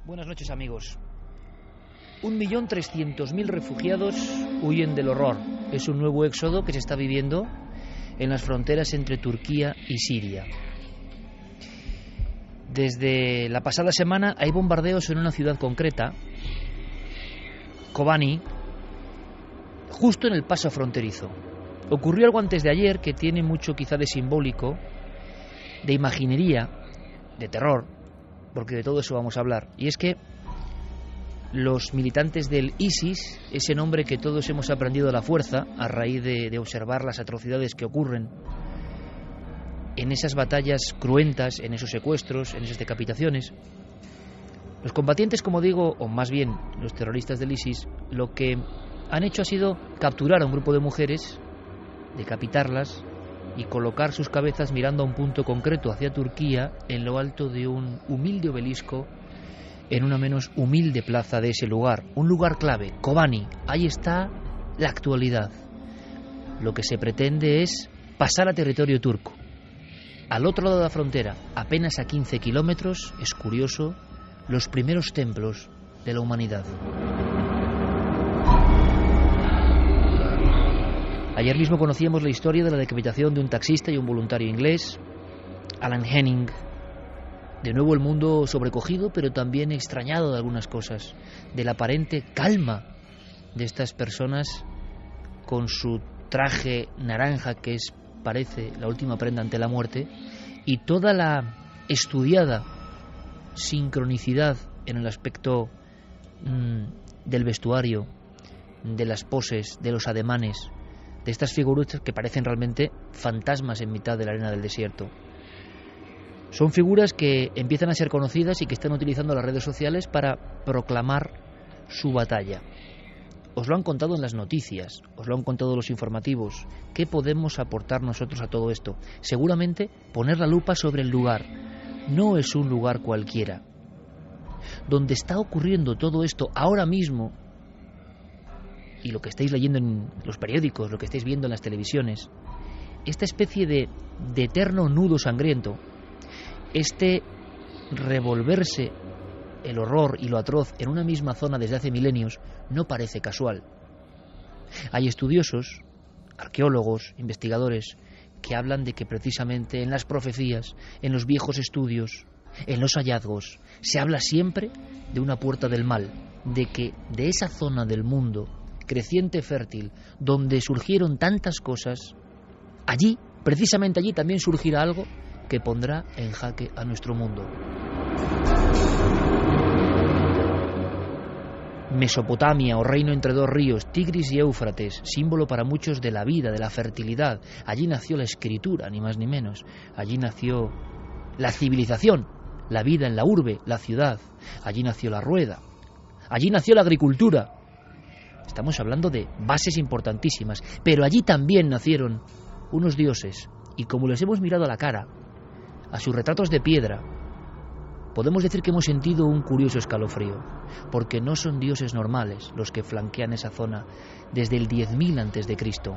Buenas noches, amigos. 1.300.000 refugiados huyen del horror. Es un nuevo éxodo que se está viviendo en las fronteras entre Turquía y Siria. Desde la pasada semana hay bombardeos en una ciudad concreta, Kobani, justo en el paso fronterizo. Ocurrió algo antes de ayer que tiene mucho quizá de simbólico, de imaginería, de terror, porque de todo eso vamos a hablar. Y es que los militantes del ISIS, ese nombre que todos hemos aprendido a la fuerza a raíz de observar las atrocidades que ocurren en esas batallas cruentas, en esos secuestros, en esas decapitaciones, los combatientes, como digo, o más bien los terroristas del ISIS, lo que han hecho ha sido capturar a un grupo de mujeres, decapitarlas y colocar sus cabezas mirando a un punto concreto hacia Turquía en lo alto de un humilde obelisco en una menos humilde plaza de ese lugar. Un lugar clave, Kobani. Ahí está la actualidad. Lo que se pretende es pasar a territorio turco. Al otro lado de la frontera, apenas a 15 kilómetros, es curioso, los primeros templos de la humanidad. Ayer mismo conocíamos la historia de la decapitación de un taxista y un voluntario inglés, Alan Henning. De nuevo el mundo sobrecogido, pero también extrañado de algunas cosas, de la aparente calma de estas personas con su traje naranja, que parece la última prenda ante la muerte, y toda la estudiada sincronicidad en el aspecto del vestuario, de las poses, de los ademanes, de estas figuras que parecen realmente fantasmas en mitad de la arena del desierto. Son figuras que empiezan a ser conocidas y que están utilizando las redes sociales para proclamar su batalla. Os lo han contado en las noticias, os lo han contado los informativos. ¿Qué podemos aportar nosotros a todo esto? Seguramente poner la lupa sobre el lugar. No es un lugar cualquiera. Donde está ocurriendo todo esto ahora mismo, y lo que estáis leyendo en los periódicos, lo que estáis viendo en las televisiones, esta especie de eterno nudo sangriento, este revolverse el horror y lo atroz en una misma zona desde hace milenios, no parece casual. Hay estudiosos, arqueólogos, investigadores, que hablan de que precisamente en las profecías, en los viejos estudios, en los hallazgos, se habla siempre de una puerta del mal, de que de esa zona del mundo creciente, fértil, donde surgieron tantas cosas, allí, precisamente allí, también surgirá algo que pondrá en jaque a nuestro mundo. Mesopotamia, o reino entre dos ríos, Tigris y Éufrates, símbolo para muchos de la vida, de la fertilidad. Allí nació la escritura, ni más ni menos. Allí nació la civilización, la vida en la urbe, la ciudad. Allí nació la rueda. Allí nació la agricultura. Estamos hablando de bases importantísimas, pero allí también nacieron unos dioses, y como les hemos mirado a la cara, a sus retratos de piedra, podemos decir que hemos sentido un curioso escalofrío, porque no son dioses normales los que flanquean esa zona desde el 10.000 a.C.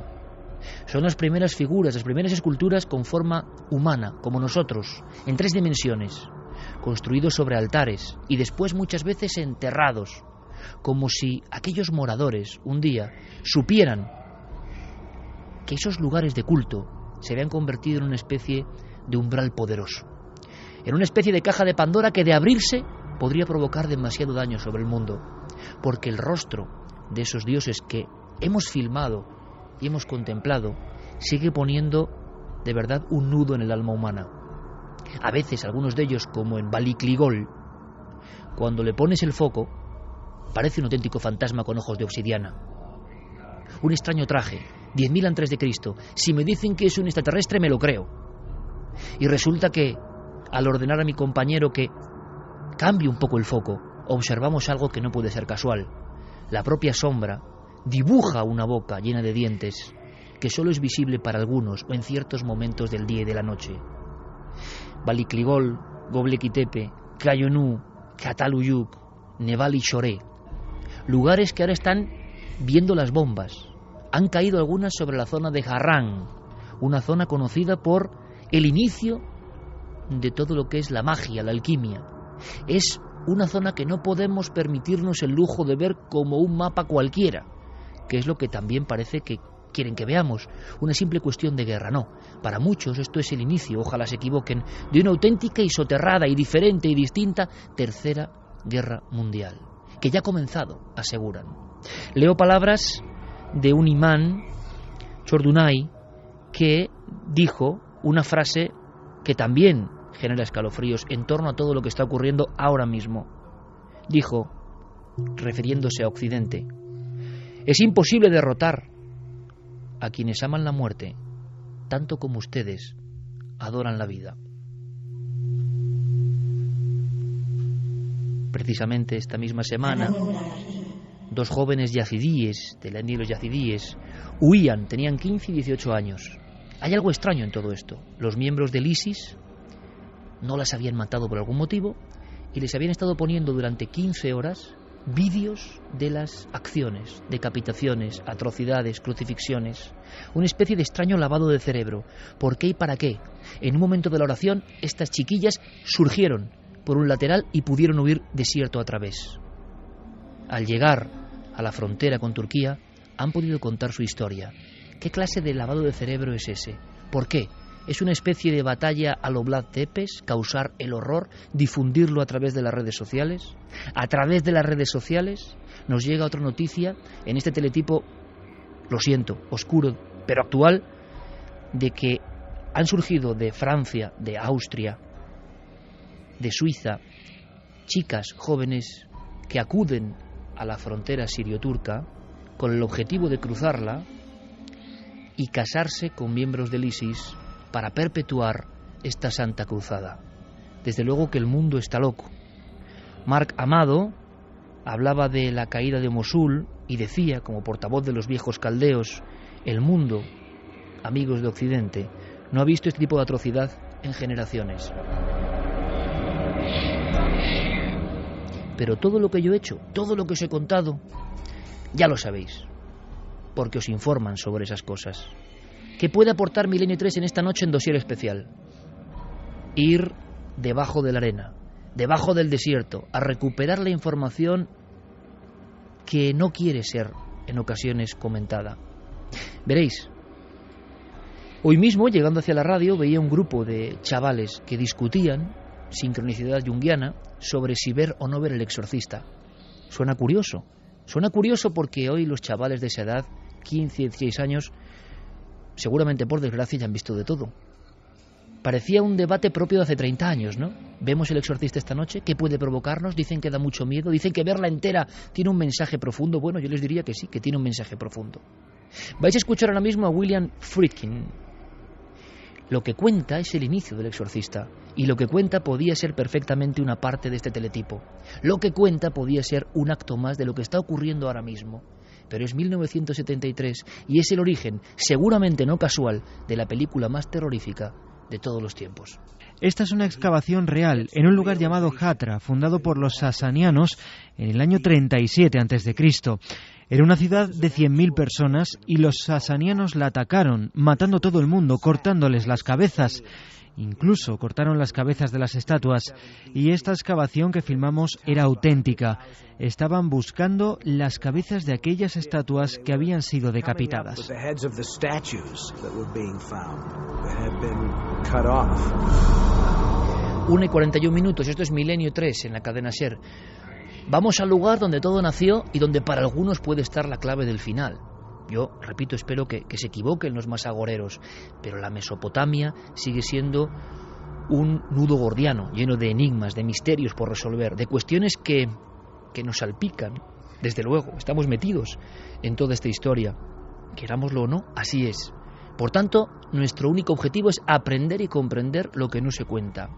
Son las primeras figuras, las primeras esculturas con forma humana, como nosotros, en 3 dimensiones, construidos sobre altares y después muchas veces enterrados, como si aquellos moradores un día supieran que esos lugares de culto se habían convertido en una especie de umbral poderoso, en una especie de caja de Pandora que de abrirse podría provocar demasiado daño sobre el mundo, porque el rostro de esos dioses que hemos filmado y hemos contemplado sigue poniendo de verdad un nudo en el alma humana. A veces algunos de ellos, como en Balikligol, cuando le pones el foco, parece un auténtico fantasma con ojos de obsidiana. Un extraño traje, 10.000 a.C. Si me dicen que es un extraterrestre, me lo creo. Y resulta que, al ordenar a mi compañero que cambie un poco el foco, observamos algo que no puede ser casual. La propia sombra dibuja una boca llena de dientes que solo es visible para algunos o en ciertos momentos del día y de la noche. Balikligol, Göbekli Tepe, Kayonu, Çatalhöyük, Nebali Şoré, lugares que ahora están viendo las bombas. Han caído algunas sobre la zona de Harran, una zona conocida por el inicio de todo lo que es la magia, la alquimia. Es una zona que no podemos permitirnos el lujo de ver como un mapa cualquiera, que es lo que también parece que quieren que veamos, una simple cuestión de guerra. No, para muchos esto es el inicio, ojalá se equivoquen, de una auténtica y soterrada y diferente y distinta tercera guerra mundial, que ya ha comenzado, aseguran. Leo palabras de un imán, Chordunay, que dijo una frase que también genera escalofríos en torno a todo lo que está ocurriendo ahora mismo. Dijo, refiriéndose a Occidente: es imposible derrotar a quienes aman la muerte tanto como ustedes adoran la vida. Precisamente esta misma semana, 2 jóvenes yazidíes, de la etnia de los yazidíes, huían, tenían 15 y 18 años. Hay algo extraño en todo esto. Los miembros del ISIS no las habían matado por algún motivo y les habían estado poniendo durante 15 horas vídeos de las acciones, decapitaciones, atrocidades, crucifixiones, una especie de extraño lavado de cerebro. ¿Por qué y para qué? En un momento de la oración, estas chiquillas surgieron por un lateral y pudieron huir desierto a través. Al llegar a la frontera con Turquía, han podido contar su historia. ¿Qué clase de lavado de cerebro es ese? ¿Por qué? ¿Es una especie de batalla a lo Vlad Tepes, causar el horror, difundirlo a través de las redes sociales? A través de las redes sociales nos llega otra noticia en este teletipo, lo siento, oscuro, pero actual, de que han surgido de Francia, de Austria, de Suiza, chicas jóvenes que acuden a la frontera sirio-turca con el objetivo de cruzarla y casarse con miembros del ISIS para perpetuar esta santa cruzada. Desde luego que el mundo está loco. Marc Amado hablaba de la caída de Mosul y decía, como portavoz de los viejos caldeos, el mundo, amigos de Occidente, no ha visto este tipo de atrocidad en generaciones. Pero todo lo que yo he hecho, todo lo que os he contado, ya lo sabéis, porque os informan sobre esas cosas. ¿Qué puede aportar Milenio 3 en esta noche en Dossier Especial? Ir debajo de la arena, debajo del desierto, a recuperar la información que no quiere ser en ocasiones comentada. Veréis, hoy mismo, llegando hacia la radio, veía un grupo de chavales que discutían, sincronicidad junguiana, sobre si ver o no ver El Exorcista. Suena curioso porque hoy los chavales de esa edad, 15, 16 años, seguramente por desgracia ya han visto de todo. Parecía un debate propio de hace 30 años, ¿no? Vemos El Exorcista esta noche, ¿qué puede provocarnos? Dicen que da mucho miedo, dicen que verla entera tiene un mensaje profundo. Bueno, yo les diría que sí, que tiene un mensaje profundo. Vais a escuchar ahora mismo a William Friedkin. Lo que cuenta es el inicio del Exorcista, y lo que cuenta podía ser perfectamente una parte de este teletipo. Lo que cuenta podía ser un acto más de lo que está ocurriendo ahora mismo. Pero es 1973 y es el origen, seguramente no casual, de la película más terrorífica de todos los tiempos. Esta es una excavación real en un lugar llamado Hatra, fundado por los sasanianos en el año 37 a.C. Era una ciudad de 100.000 personas y los sasanianos la atacaron, matando todo el mundo, cortándoles las cabezas. Incluso cortaron las cabezas de las estatuas, y esta excavación que filmamos era auténtica. Estaban buscando las cabezas de aquellas estatuas que habían sido decapitadas. 1:41, esto es Milenio 3 en la cadena SER. Vamos al lugar donde todo nació y donde para algunos puede estar la clave del final. Yo, repito, espero que se equivoquen los más agoreros, pero la Mesopotamia sigue siendo un nudo gordiano, lleno de enigmas, de misterios por resolver, de cuestiones que nos salpican. Desde luego, estamos metidos en toda esta historia. Querámoslo o no, así es. Por tanto, nuestro único objetivo es aprender y comprender lo que no se cuenta.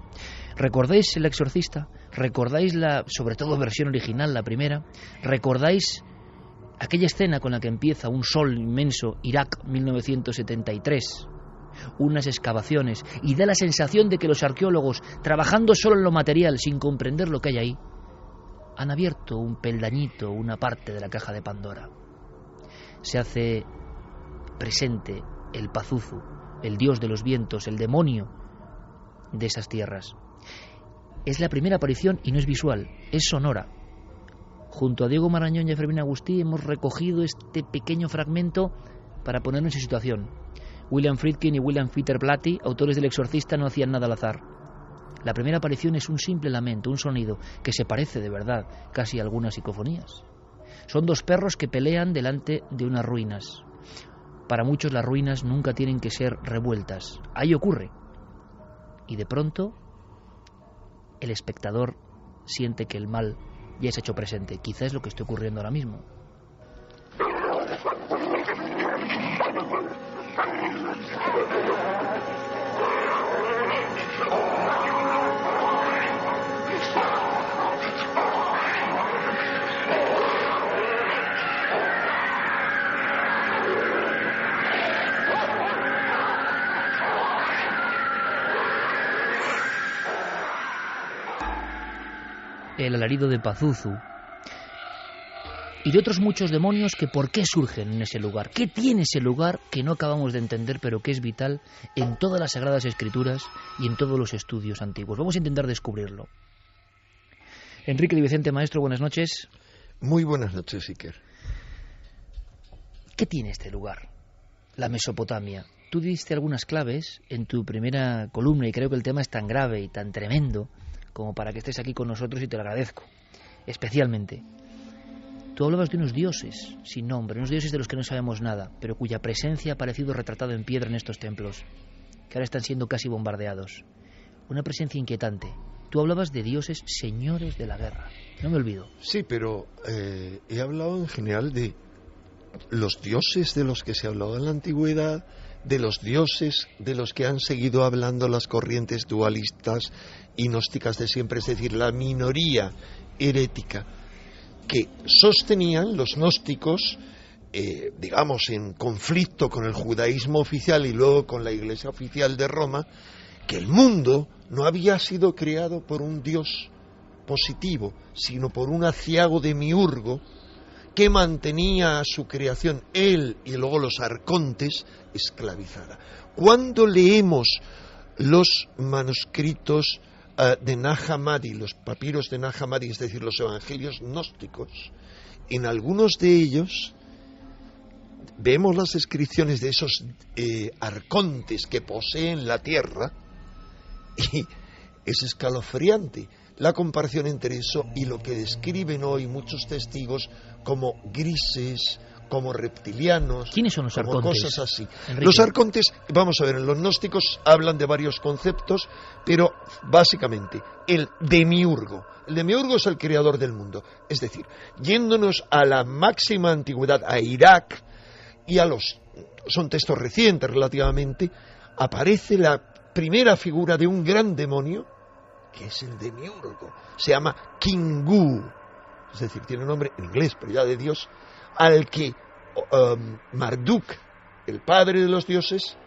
¿Recordáis El Exorcista? ¿Recordáis la, sobre todo, versión original, la primera? ¿Recordáis aquella escena con la que empieza un sol inmenso, Irak, 1973, unas excavaciones, y da la sensación de que los arqueólogos, trabajando solo en lo material, sin comprender lo que hay ahí, han abierto un peldañito, una parte de la caja de Pandora? Se hace presente el Pazuzu, el dios de los vientos, el demonio de esas tierras. Es la primera aparición y no es visual, es sonora. Junto a Diego Marañón y a Fermín Agustí hemos recogido este pequeño fragmento para ponernos en situación. William Friedkin y William Peter Blatty, autores del Exorcista, no hacían nada al azar. La primera aparición es un simple lamento, un sonido que se parece de verdad casi a algunas psicofonías. Son dos perros que pelean delante de unas ruinas. Para muchos las ruinas nunca tienen que ser revueltas. Ahí ocurre. Y de pronto el espectador siente que el mal ya se ha hecho presente. Quizá es lo que esté ocurriendo ahora mismo. El alarido de Pazuzu y de otros muchos demonios que por qué surgen en ese lugar. ¿Qué tiene ese lugar que no acabamos de entender pero que es vital en todas las Sagradas Escrituras y en todos los estudios antiguos? Vamos a intentar descubrirlo. Enrique Di Vicente, maestro, buenas noches. Muy buenas noches, Iker. ¿Qué tiene este lugar? La Mesopotamia. Tú diste algunas claves en tu primera columna y creo que el tema es tan grave y tan tremendo como para que estés aquí con nosotros y te lo agradezco, especialmente. Tú hablabas de unos dioses sin nombre, unos dioses de los que no sabemos nada, pero cuya presencia ha aparecido retratada en piedra en estos templos, que ahora están siendo casi bombardeados. Una presencia inquietante. Tú hablabas de dioses señores de la guerra. No me olvido. Sí, pero he hablado en general de los dioses de los que se ha hablado en la antigüedad, de los dioses de los que han seguido hablando las corrientes dualistas y gnósticas de siempre, es decir, la minoría herética que sostenían los gnósticos, digamos, en conflicto con el judaísmo oficial y luego con la Iglesia oficial de Roma, que el mundo no había sido creado por un Dios positivo, sino por un aciago demiurgo que mantenía a su creación, él y luego los arcontes, esclavizada. Cuando leemos los manuscritos de Nag Hammadi, los papiros de Nag Hammadi, es decir, los evangelios gnósticos, en algunos de ellos vemos las descripciones de esos arcontes que poseen la tierra y es escalofriante la comparación entre eso y lo que describen hoy muchos testigos como grises, como reptilianos. ¿Quiénes son los arcontes? Cosas así. Enrique. Los arcontes, vamos a ver, en los gnósticos hablan de varios conceptos, pero básicamente el demiurgo. El demiurgo es el creador del mundo. Es decir, yéndonos a la máxima antigüedad, a Irak, y son textos recientes relativamente, aparece la primera figura de un gran demonio, que es el demiurgo. Se llama Kingu, es decir, tiene un nombre en inglés, pero ya de Dios, al que Marduk, el padre de los dioses,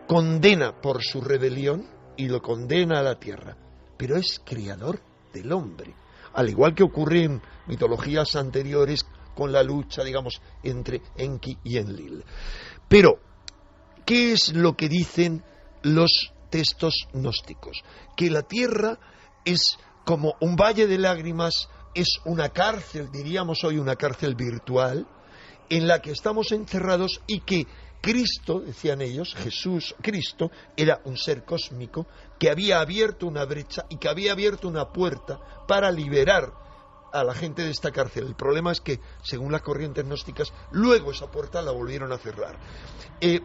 condena por su rebelión y lo condena a la tierra, pero es creador del hombre, al igual que ocurre en mitologías anteriores con la lucha, digamos, entre Enki y Enlil. Pero, ¿qué es lo que dicen los textos gnósticos? Que la tierra es como un valle de lágrimas, es una cárcel, diríamos hoy una cárcel virtual, en la que estamos encerrados y que Cristo, decían ellos, Cristo, era un ser cósmico que había abierto una brecha y que había abierto una puerta para liberar a la gente de esta cárcel. El problema es que, según las corrientes gnósticas, luego esa puerta la volvieron a cerrar.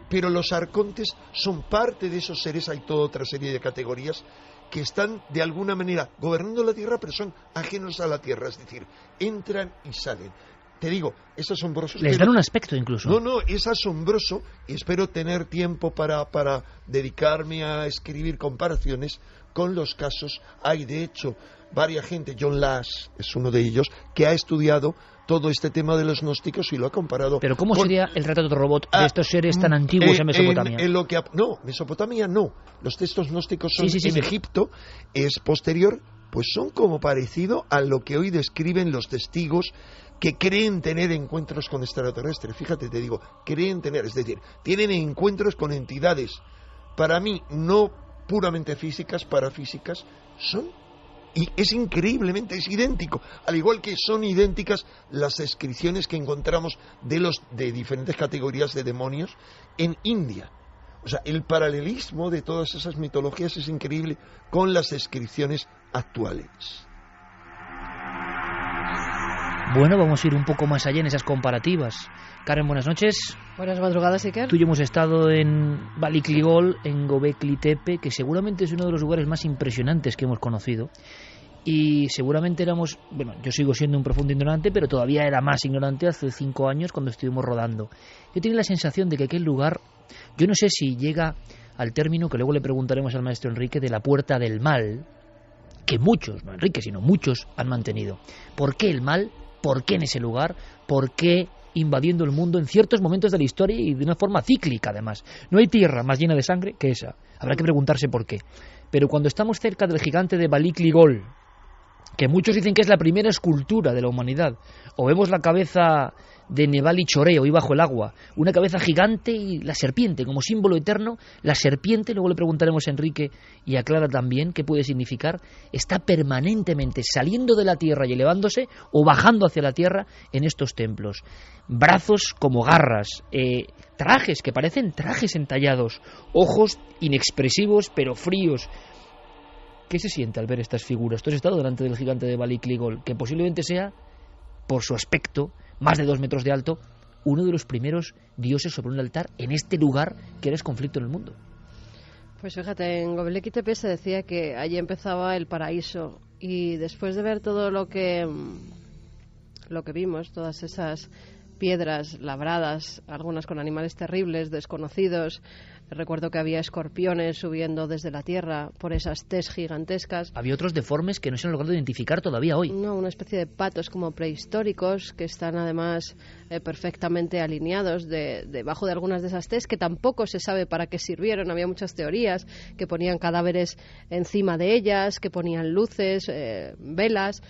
Pero los arcontes son parte de esos seres, hay toda otra serie de categorías que están de alguna manera gobernando la tierra, pero son ajenos a la tierra, es decir, entran y salen. Te digo, es asombroso. Les dan un aspecto incluso. No, es asombroso y espero tener tiempo para dedicarme a escribir comparaciones con los casos. Hay, de hecho, varias gente, John Lash es uno de ellos, que ha estudiado todo este tema de los gnósticos y lo ha comparado. Pero ¿cómo sería el retrato de robot de estos seres tan antiguos en Mesopotamia? No, Mesopotamia no. Los textos gnósticos son Sí. Egipto, es posterior, pues son como parecido a lo que hoy describen los testigos que creen tener encuentros con extraterrestres. Fíjate, te digo, creen tener, es decir, tienen encuentros con entidades, para mí, no puramente físicas, parafísicas, son Y es increíblemente, es idéntico, al igual que son idénticas las descripciones que encontramos de diferentes categorías de demonios en India. O sea, el paralelismo de todas esas mitologías es increíble con las descripciones actuales. Bueno, vamos a ir un poco más allá en esas comparativas. Karen, buenas noches. Buenas madrugadas, Iker. Tú y yo hemos estado en Balik Ligol, en Göbekli Tepe, que seguramente es uno de los lugares más impresionantes que hemos conocido. Y seguramente éramos, bueno, yo sigo siendo un profundo ignorante, pero todavía era más ignorante hace 5 años cuando estuvimos rodando. Yo tenía la sensación de que aquel lugar, yo no sé si llega al término que luego le preguntaremos al maestro Enrique, de la puerta del mal, que muchos, no Enrique, sino muchos han mantenido. ¿Por qué el mal? ¿Por qué en ese lugar? ¿Por qué invadiendo el mundo en ciertos momentos de la historia y de una forma cíclica además? No hay tierra más llena de sangre que esa. Habrá que preguntarse por qué. Pero cuando estamos cerca del gigante de Balik Ligol, que muchos dicen que es la primera escultura de la humanidad, o vemos la cabeza de Nebali Choreo ahí bajo el agua, una cabeza gigante y la serpiente como símbolo eterno, la serpiente, luego le preguntaremos a Enrique y a Clara también qué puede significar, está permanentemente saliendo de la tierra y elevándose o bajando hacia la tierra en estos templos. Brazos como garras, trajes que parecen trajes entallados, ojos inexpresivos pero fríos. ¿Qué se siente al ver estas figuras? Tú has estado delante del gigante de Balik Ligol, que posiblemente sea, por su aspecto, más de 2 metros de alto, uno de los primeros dioses sobre un altar en este lugar que era conflicto en el mundo. Pues fíjate, en Göbekli Tepe se decía que allí empezaba el paraíso, y después de ver todo lo que vimos, todas esas piedras labradas, algunas con animales terribles, desconocidos. Recuerdo que había escorpiones subiendo desde la tierra por esas tes gigantescas. Había otros deformes que no se han logrado identificar todavía hoy. No, una especie de patos como prehistóricos que están además perfectamente alineados debajo de algunas de esas tes, que tampoco se sabe para qué sirvieron. Había muchas teorías, que ponían cadáveres encima de ellas, que ponían luces, velas.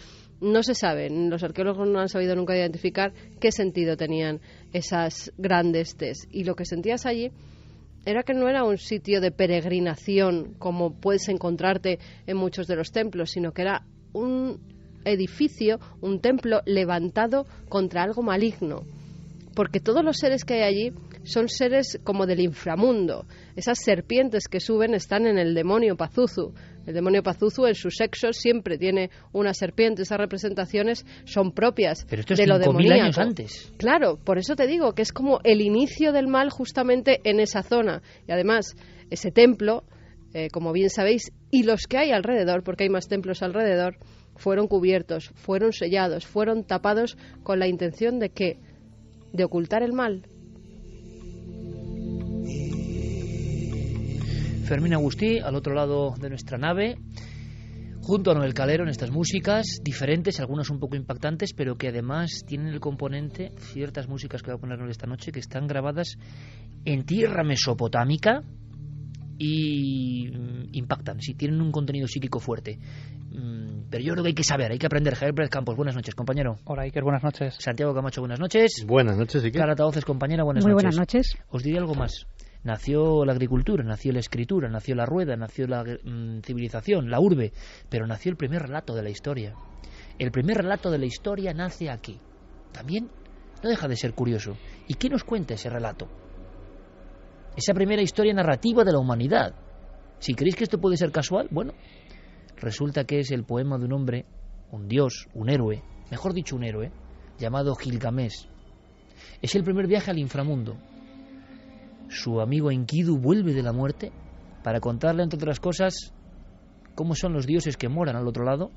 No se sabe, los arqueólogos no han sabido nunca identificar qué sentido tenían esas grandes tes. Y lo que sentías allí era que no era un sitio de peregrinación como puedes encontrarte en muchos de los templos, sino que era un edificio, un templo levantado contra algo maligno. Porque todos los seres que hay allí son seres como del inframundo. Esas serpientes que suben están en el demonio Pazuzu. El demonio Pazuzu en su sexo siempre tiene una serpiente. Esas representaciones son propias de lo demoníaco. Pero esto es 5.000 años antes. Claro, por eso te digo que es como el inicio del mal justamente en esa zona. Y además, ese templo, como bien sabéis, y los que hay alrededor, porque hay más templos alrededor, fueron cubiertos, fueron sellados, fueron tapados con la intención de ¿qué? De ocultar el mal. Fermín Agustí, al otro lado de nuestra nave, junto a Noel Calero, en estas músicas diferentes, algunas un poco impactantes, pero que además tienen el componente, ciertas músicas que voy a ponernos esta noche, que están grabadas en tierra mesopotámica y impactan, sí, tienen un contenido psíquico fuerte. Pero yo creo que hay que saber, hay que aprender. Javier Pérez Campos, buenas noches, compañero. Hola, Iker, buenas noches. Santiago Camacho, buenas noches. Buenas noches, Iker. Clara Taoces, compañera, buenas Muy noches. buenas noches. Os diré algo más. Nació la agricultura, nació la escritura, nació la rueda, nació la civilización, la urbe, pero nació el primer relato de la historia. El primer relato de la historia nace aquí. También no deja de ser curioso. ¿Y qué nos cuenta ese relato? Esa primera historia narrativa de la humanidad. Si creéis que esto puede ser casual, bueno, resulta que es el poema de un hombre, un dios, un héroe, mejor dicho un héroe, llamado Gilgamesh. Es el primer viaje al inframundo. Su amigo Enkidu vuelve de la muerte para contarle, entre otras cosas, cómo son los dioses que moran al otro lado,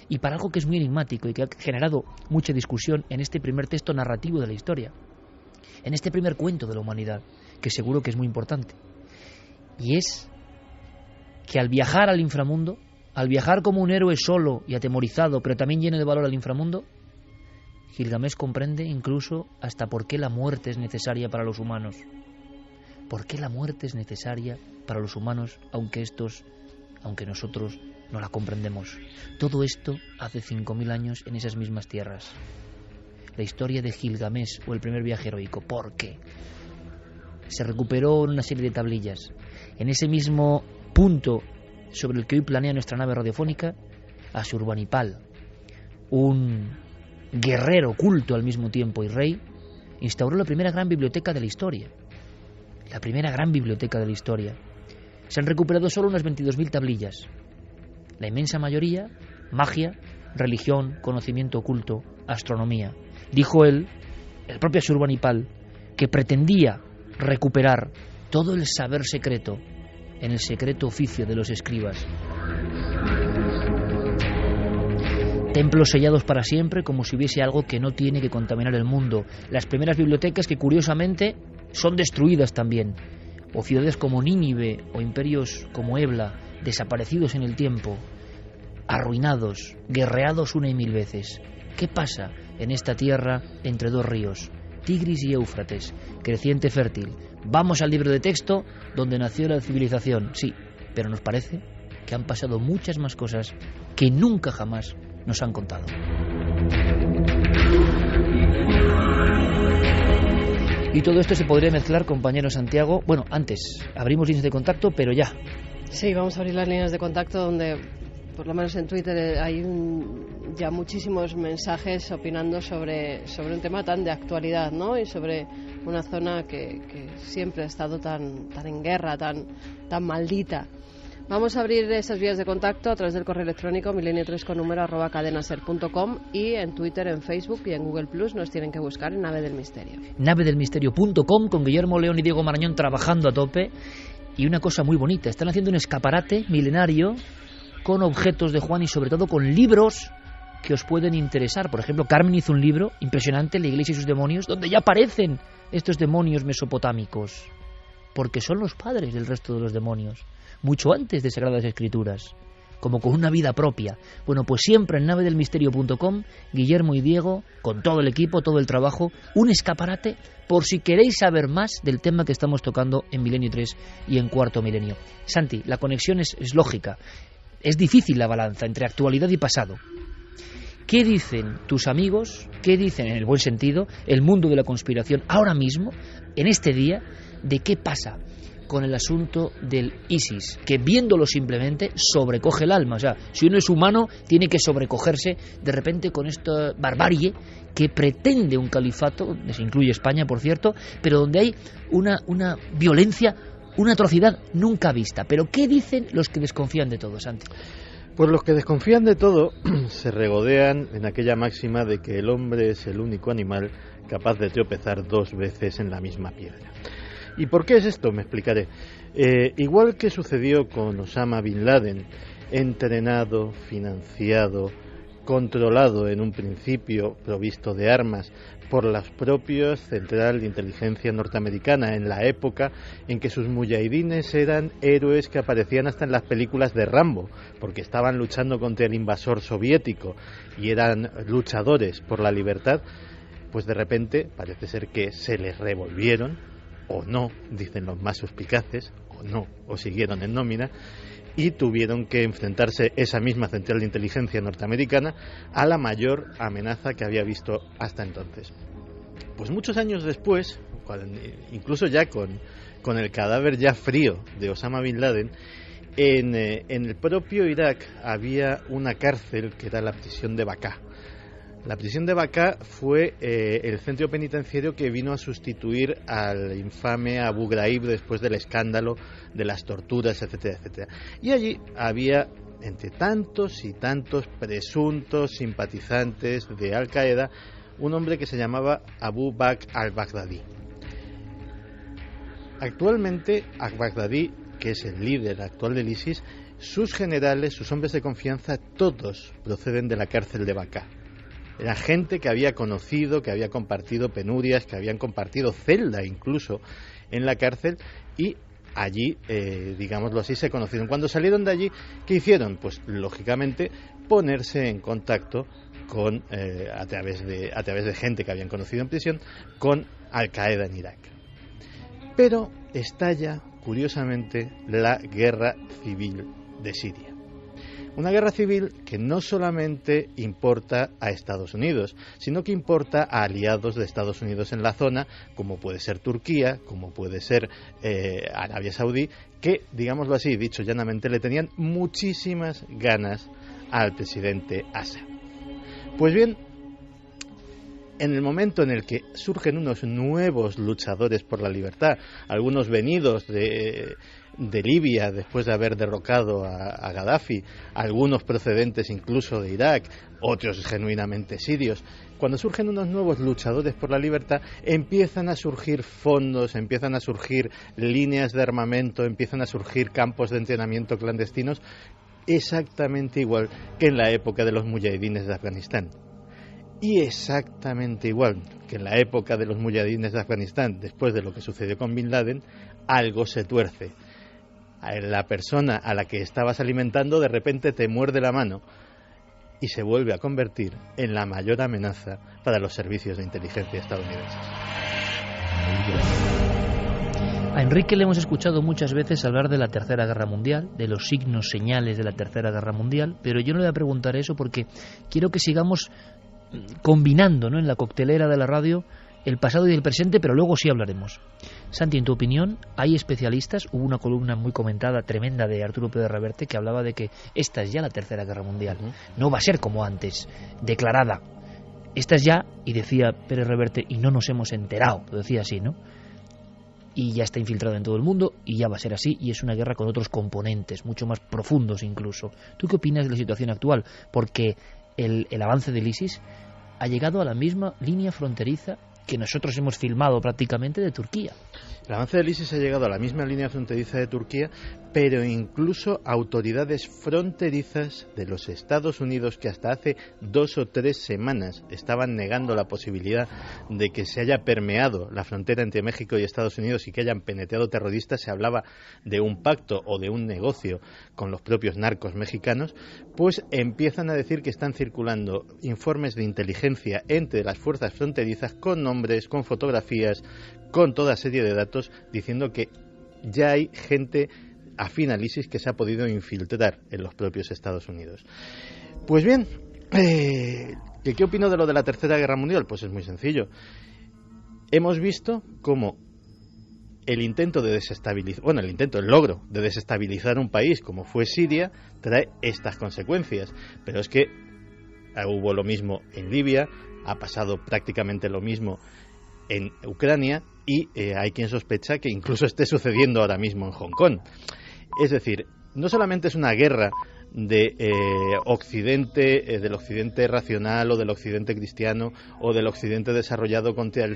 y para algo que es muy enigmático y que ha generado mucha discusión en este primer texto narrativo de la historia, en este primer cuento de la humanidad, que seguro que es muy importante. Y es que al viajar al inframundo, al viajar como un héroe solo y atemorizado, pero también lleno de valor al inframundo, Gilgamesh comprende incluso hasta por qué la muerte es necesaria para los humanos. ¿Por qué la muerte es necesaria para los humanos, aunque nosotros no la comprendemos? Todo esto hace 5.000 años en esas mismas tierras. La historia de Gilgamesh o el primer viaje heroico. ¿Por qué? Se recuperó en una serie de tablillas. En ese mismo punto sobre el que hoy planea nuestra nave radiofónica, Asurbanipal, un guerrero culto al mismo tiempo y rey, instauró la primera gran biblioteca de la historia. La primera gran biblioteca de la historia. Se han recuperado solo unas 22.000 tablillas. La inmensa mayoría, magia, religión, conocimiento oculto, astronomía. Dijo él, el propio Asurbanipal, que pretendía recuperar todo el saber secreto en el secreto oficio de los escribas. Templos sellados para siempre, como si hubiese algo que no tiene que contaminar el mundo. Las primeras bibliotecas que, curiosamente, son destruidas también. O ciudades como Nínive o imperios como Ebla, desaparecidos en el tiempo, arruinados, guerreados una y mil veces. ¿Qué pasa en esta tierra entre dos ríos, Tigris y Éufrates, creciente fértil? Vamos al libro de texto donde nació la civilización, sí, pero nos parece que han pasado muchas más cosas que nunca jamás nos han contado. Y todo esto se podría mezclar, compañero Santiago. Bueno, antes, abrimos líneas de contacto, pero ya. Sí, vamos a abrir las líneas de contacto donde, por lo menos en Twitter, hay ya muchísimos mensajes opinando sobre un tema tan de actualidad, ¿no? Y sobre una zona que siempre ha estado tan en guerra, tan maldita. Vamos a abrir esas vías de contacto a través del correo electrónico milenio3@cadenaser.com y en Twitter, en Facebook y en Google Plus nos tienen que buscar en Nave del Misterio. Navedelmisterio.com, con Guillermo León y Diego Marañón trabajando a tope. Y una cosa muy bonita, están haciendo un escaparate milenario con objetos de Juan y sobre todo con libros que os pueden interesar. Por ejemplo, Carmen hizo un libro impresionante, La Iglesia y sus demonios, donde ya aparecen estos demonios mesopotámicos, porque son los padres del resto de los demonios, mucho antes de Sagradas Escrituras, como con una vida propia. Bueno, pues siempre en navedelmisterio.com, Guillermo y Diego, con todo el equipo, todo el trabajo, un escaparate por si queréis saber más del tema que estamos tocando en Milenio 3 y en Cuarto Milenio. Santi, la conexión es lógica. Es difícil la balanza entre actualidad y pasado. ¿Qué dicen tus amigos, qué dicen, en el buen sentido, el mundo de la conspiración ahora mismo, en este día, de qué pasa con el asunto del ISIS, que viéndolo simplemente sobrecoge el alma? O sea, si uno es humano, tiene que sobrecogerse de repente con esta barbarie que pretende un califato, se incluye España, por cierto, pero donde hay una violencia, una atrocidad nunca vista. Pero ¿qué dicen los que desconfían de todo, Santi? Pues los que desconfían de todo se regodean en aquella máxima de que el hombre es el único animal capaz de tropezar dos veces en la misma piedra. ¿Y por qué es esto? Me explicaré. Igual que sucedió con Osama Bin Laden, entrenado, financiado, controlado en un principio, provisto de armas, por los propios Central de Inteligencia norteamericana, en la época en que sus mujahidines eran héroes que aparecían hasta en las películas de Rambo, porque estaban luchando contra el invasor soviético y eran luchadores por la libertad. Pues de repente parece ser que se les revolvieron, o no, dicen los más suspicaces, o no, o siguieron en nómina, y tuvieron que enfrentarse esa misma Central de Inteligencia norteamericana a la mayor amenaza que había visto hasta entonces. Pues muchos años después, incluso ya con el cadáver ya frío de Osama Bin Laden, en el propio Irak había una cárcel que era la prisión de Baqá. La prisión de Baqá fue el centro penitenciario que vino a sustituir al infame Abu Ghraib después del escándalo de las torturas, etcétera, etcétera. Y allí había, entre tantos y tantos presuntos simpatizantes de Al-Qaeda, un hombre que se llamaba Abu Bakr al-Baghdadi. Actualmente, al-Baghdadi, que es el líder actual del ISIS, sus generales, sus hombres de confianza, todos proceden de la cárcel de Baqá. Era gente que había conocido, que había compartido penurias, que habían compartido celda incluso en la cárcel, y allí, digámoslo así, se conocieron. Cuando salieron de allí, ¿qué hicieron? Pues lógicamente ponerse en contacto con a través de gente que habían conocido en prisión, con Al-Qaeda en Irak. Pero estalla, curiosamente, la guerra civil de Siria. Una guerra civil que no solamente importa a Estados Unidos, sino que importa a aliados de Estados Unidos en la zona, como puede ser Turquía, como puede ser Arabia Saudí, que, digámoslo así, dicho llanamente, le tenían muchísimas ganas al presidente Assad. Pues bien, en el momento en el que surgen unos nuevos luchadores por la libertad, algunos venidos de Libia después de haber derrocado a Gaddafi, algunos procedentes incluso de Irak, otros genuinamente sirios, cuando surgen unos nuevos luchadores por la libertad, empiezan a surgir fondos, empiezan a surgir líneas de armamento, empiezan a surgir campos de entrenamiento clandestinos, exactamente igual que en la época de los muyahidines de Afganistán. Y exactamente igual que en la época de los muyahidines de Afganistán, después de lo que sucedió con Bin Laden, algo se tuerce. La persona a la que estabas alimentando de repente te muerde la mano y se vuelve a convertir en la mayor amenaza para los servicios de inteligencia estadounidenses. A Enrique le hemos escuchado muchas veces hablar de la Tercera Guerra Mundial, de los signos, señales de la Tercera Guerra Mundial, pero yo no le voy a preguntar eso porque quiero que sigamos combinando, ¿no?, en la coctelera de la radio el pasado y el presente, pero luego sí hablaremos. Santi, en tu opinión, ¿hay especialistas? Hubo una columna muy comentada, tremenda, de Arturo Pérez Reverte, que hablaba de que esta es ya la Tercera Guerra Mundial. No va a ser como antes, declarada. Esta es ya, y decía Pérez Reverte, y no nos hemos enterado, lo decía así, ¿no? Y ya está infiltrado en todo el mundo, y ya va a ser así, y es una guerra con otros componentes, mucho más profundos incluso. ¿Tú qué opinas de la situación actual? Porque el avance del ISIS ha llegado a la misma línea fronteriza que nosotros hemos filmado prácticamente de Turquía. El avance del ISIS ha llegado a la misma línea fronteriza de Turquía, pero incluso autoridades fronterizas de los Estados Unidos, que hasta hace 2 o 3 semanas estaban negando la posibilidad de que se haya permeado la frontera entre México y Estados Unidos y que hayan penetrado terroristas, se hablaba de un pacto o de un negocio con los propios narcos mexicanos, pues empiezan a decir que están circulando informes de inteligencia entre las fuerzas fronterizas con nombres, con fotografías, con toda serie de datos, diciendo que ya hay gente afín al ISIS que se ha podido infiltrar en los propios Estados Unidos. Pues bien, ¿qué opino de lo de la Tercera Guerra Mundial? Pues es muy sencillo. Hemos visto cómo el logro de desestabilizar un país como fue Siria trae estas consecuencias. Pero es que hubo lo mismo en Libia, ha pasado prácticamente lo mismo en Ucrania y hay quien sospecha que incluso esté sucediendo ahora mismo en Hong Kong. Es decir, no solamente es una guerra de Occidente, del Occidente racional o del Occidente cristiano o del Occidente desarrollado contra el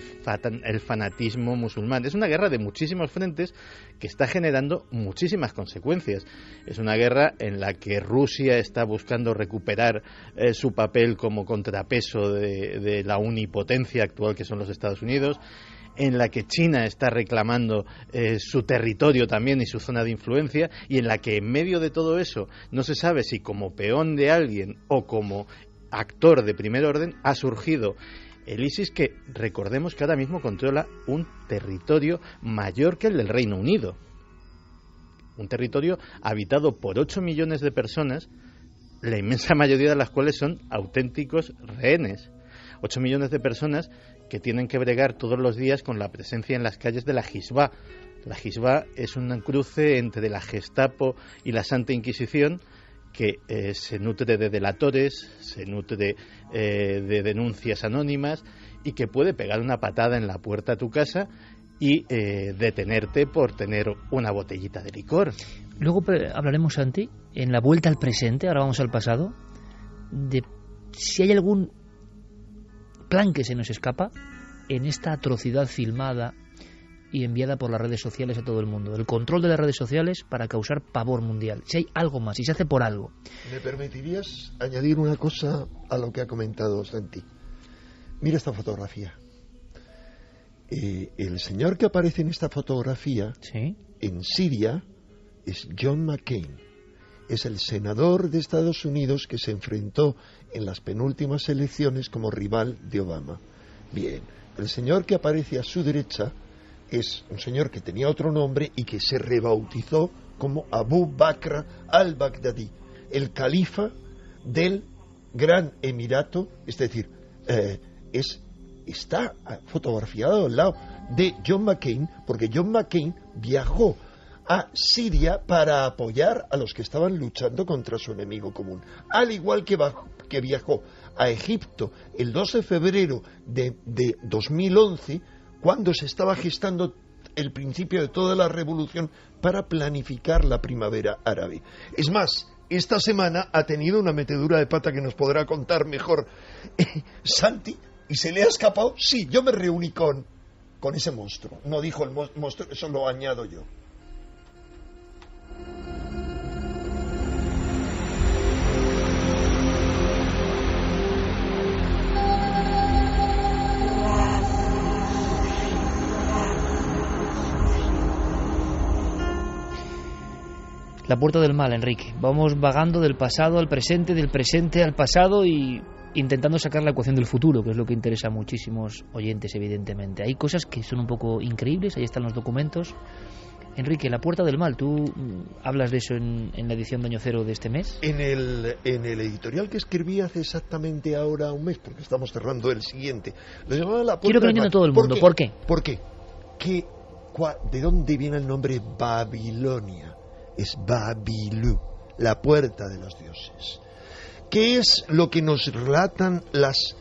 fanatismo musulmán. Es una guerra de muchísimos frentes que está generando muchísimas consecuencias. Es una guerra en la que Rusia está buscando recuperar su papel como contrapeso de la unipotencia actual que son los Estados Unidos, en la que China está reclamando su territorio también y su zona de influencia, y en la que en medio de todo eso no se sabe si como peón de alguien o como actor de primer orden ha surgido el ISIS, que recordemos que ahora mismo controla un territorio mayor que el del Reino Unido, un territorio habitado por 8 millones de personas, la inmensa mayoría de las cuales son auténticos rehenes. 8 millones de personas que tienen que bregar todos los días con la presencia en las calles de la Hizbá. La Hizbá es un cruce entre la Gestapo y la Santa Inquisición, que se nutre de delatores, se nutre de denuncias anónimas y que puede pegar una patada en la puerta a tu casa y detenerte por tener una botellita de licor. Luego hablaremos, Santi, en la vuelta al presente, ahora vamos al pasado, de si hay algún plan que se nos escapa en esta atrocidad filmada y enviada por las redes sociales a todo el mundo. El control de las redes sociales para causar pavor mundial. Si hay algo más, si se hace por algo. ¿Me permitirías añadir una cosa a lo que ha comentado Santi? Mira esta fotografía. El señor que aparece en esta fotografía, ¿sí?, en Siria, es John McCain. Es el senador de Estados Unidos que se enfrentó en las penúltimas elecciones como rival de Obama. Bien, el señor que aparece a su derecha es un señor que tenía otro nombre y que se rebautizó como Abu Bakr al-Baghdadi, el califa del Gran Emirato, es decir, está fotografiado al lado de John McCain, porque John McCain viajó a Siria para apoyar a los que estaban luchando contra su enemigo común. Al igual que viajó a Egipto el 2 de febrero de 2011, cuando se estaba gestando el principio de toda la revolución para planificar la primavera árabe. Es más, esta semana ha tenido una metedura de pata que nos podrá contar mejor Santi, y se le ha escapado. Sí, yo me reuní con ese monstruo. No dijo el monstruo, eso lo añado yo. La puerta del mal, Enrique. Vamos vagando del pasado al presente, del presente al pasado y intentando sacar la ecuación del futuro, que es lo que interesa a muchísimos oyentes, evidentemente. Hay cosas que son un poco increíbles, ahí están los documentos. Enrique, la puerta del mal, ¿tú hablas de eso en la edición de Año Cero de este mes? En el editorial que escribí hace exactamente ahora un mes, porque estamos cerrando el siguiente, lo llamaba la puerta Quiero que lo entienda todo el mundo. ¿Por qué? ¿Por qué? ¿De dónde viene el nombre Babilonia? Es Babilú, la puerta de los dioses. ¿Qué es lo que nos relatan las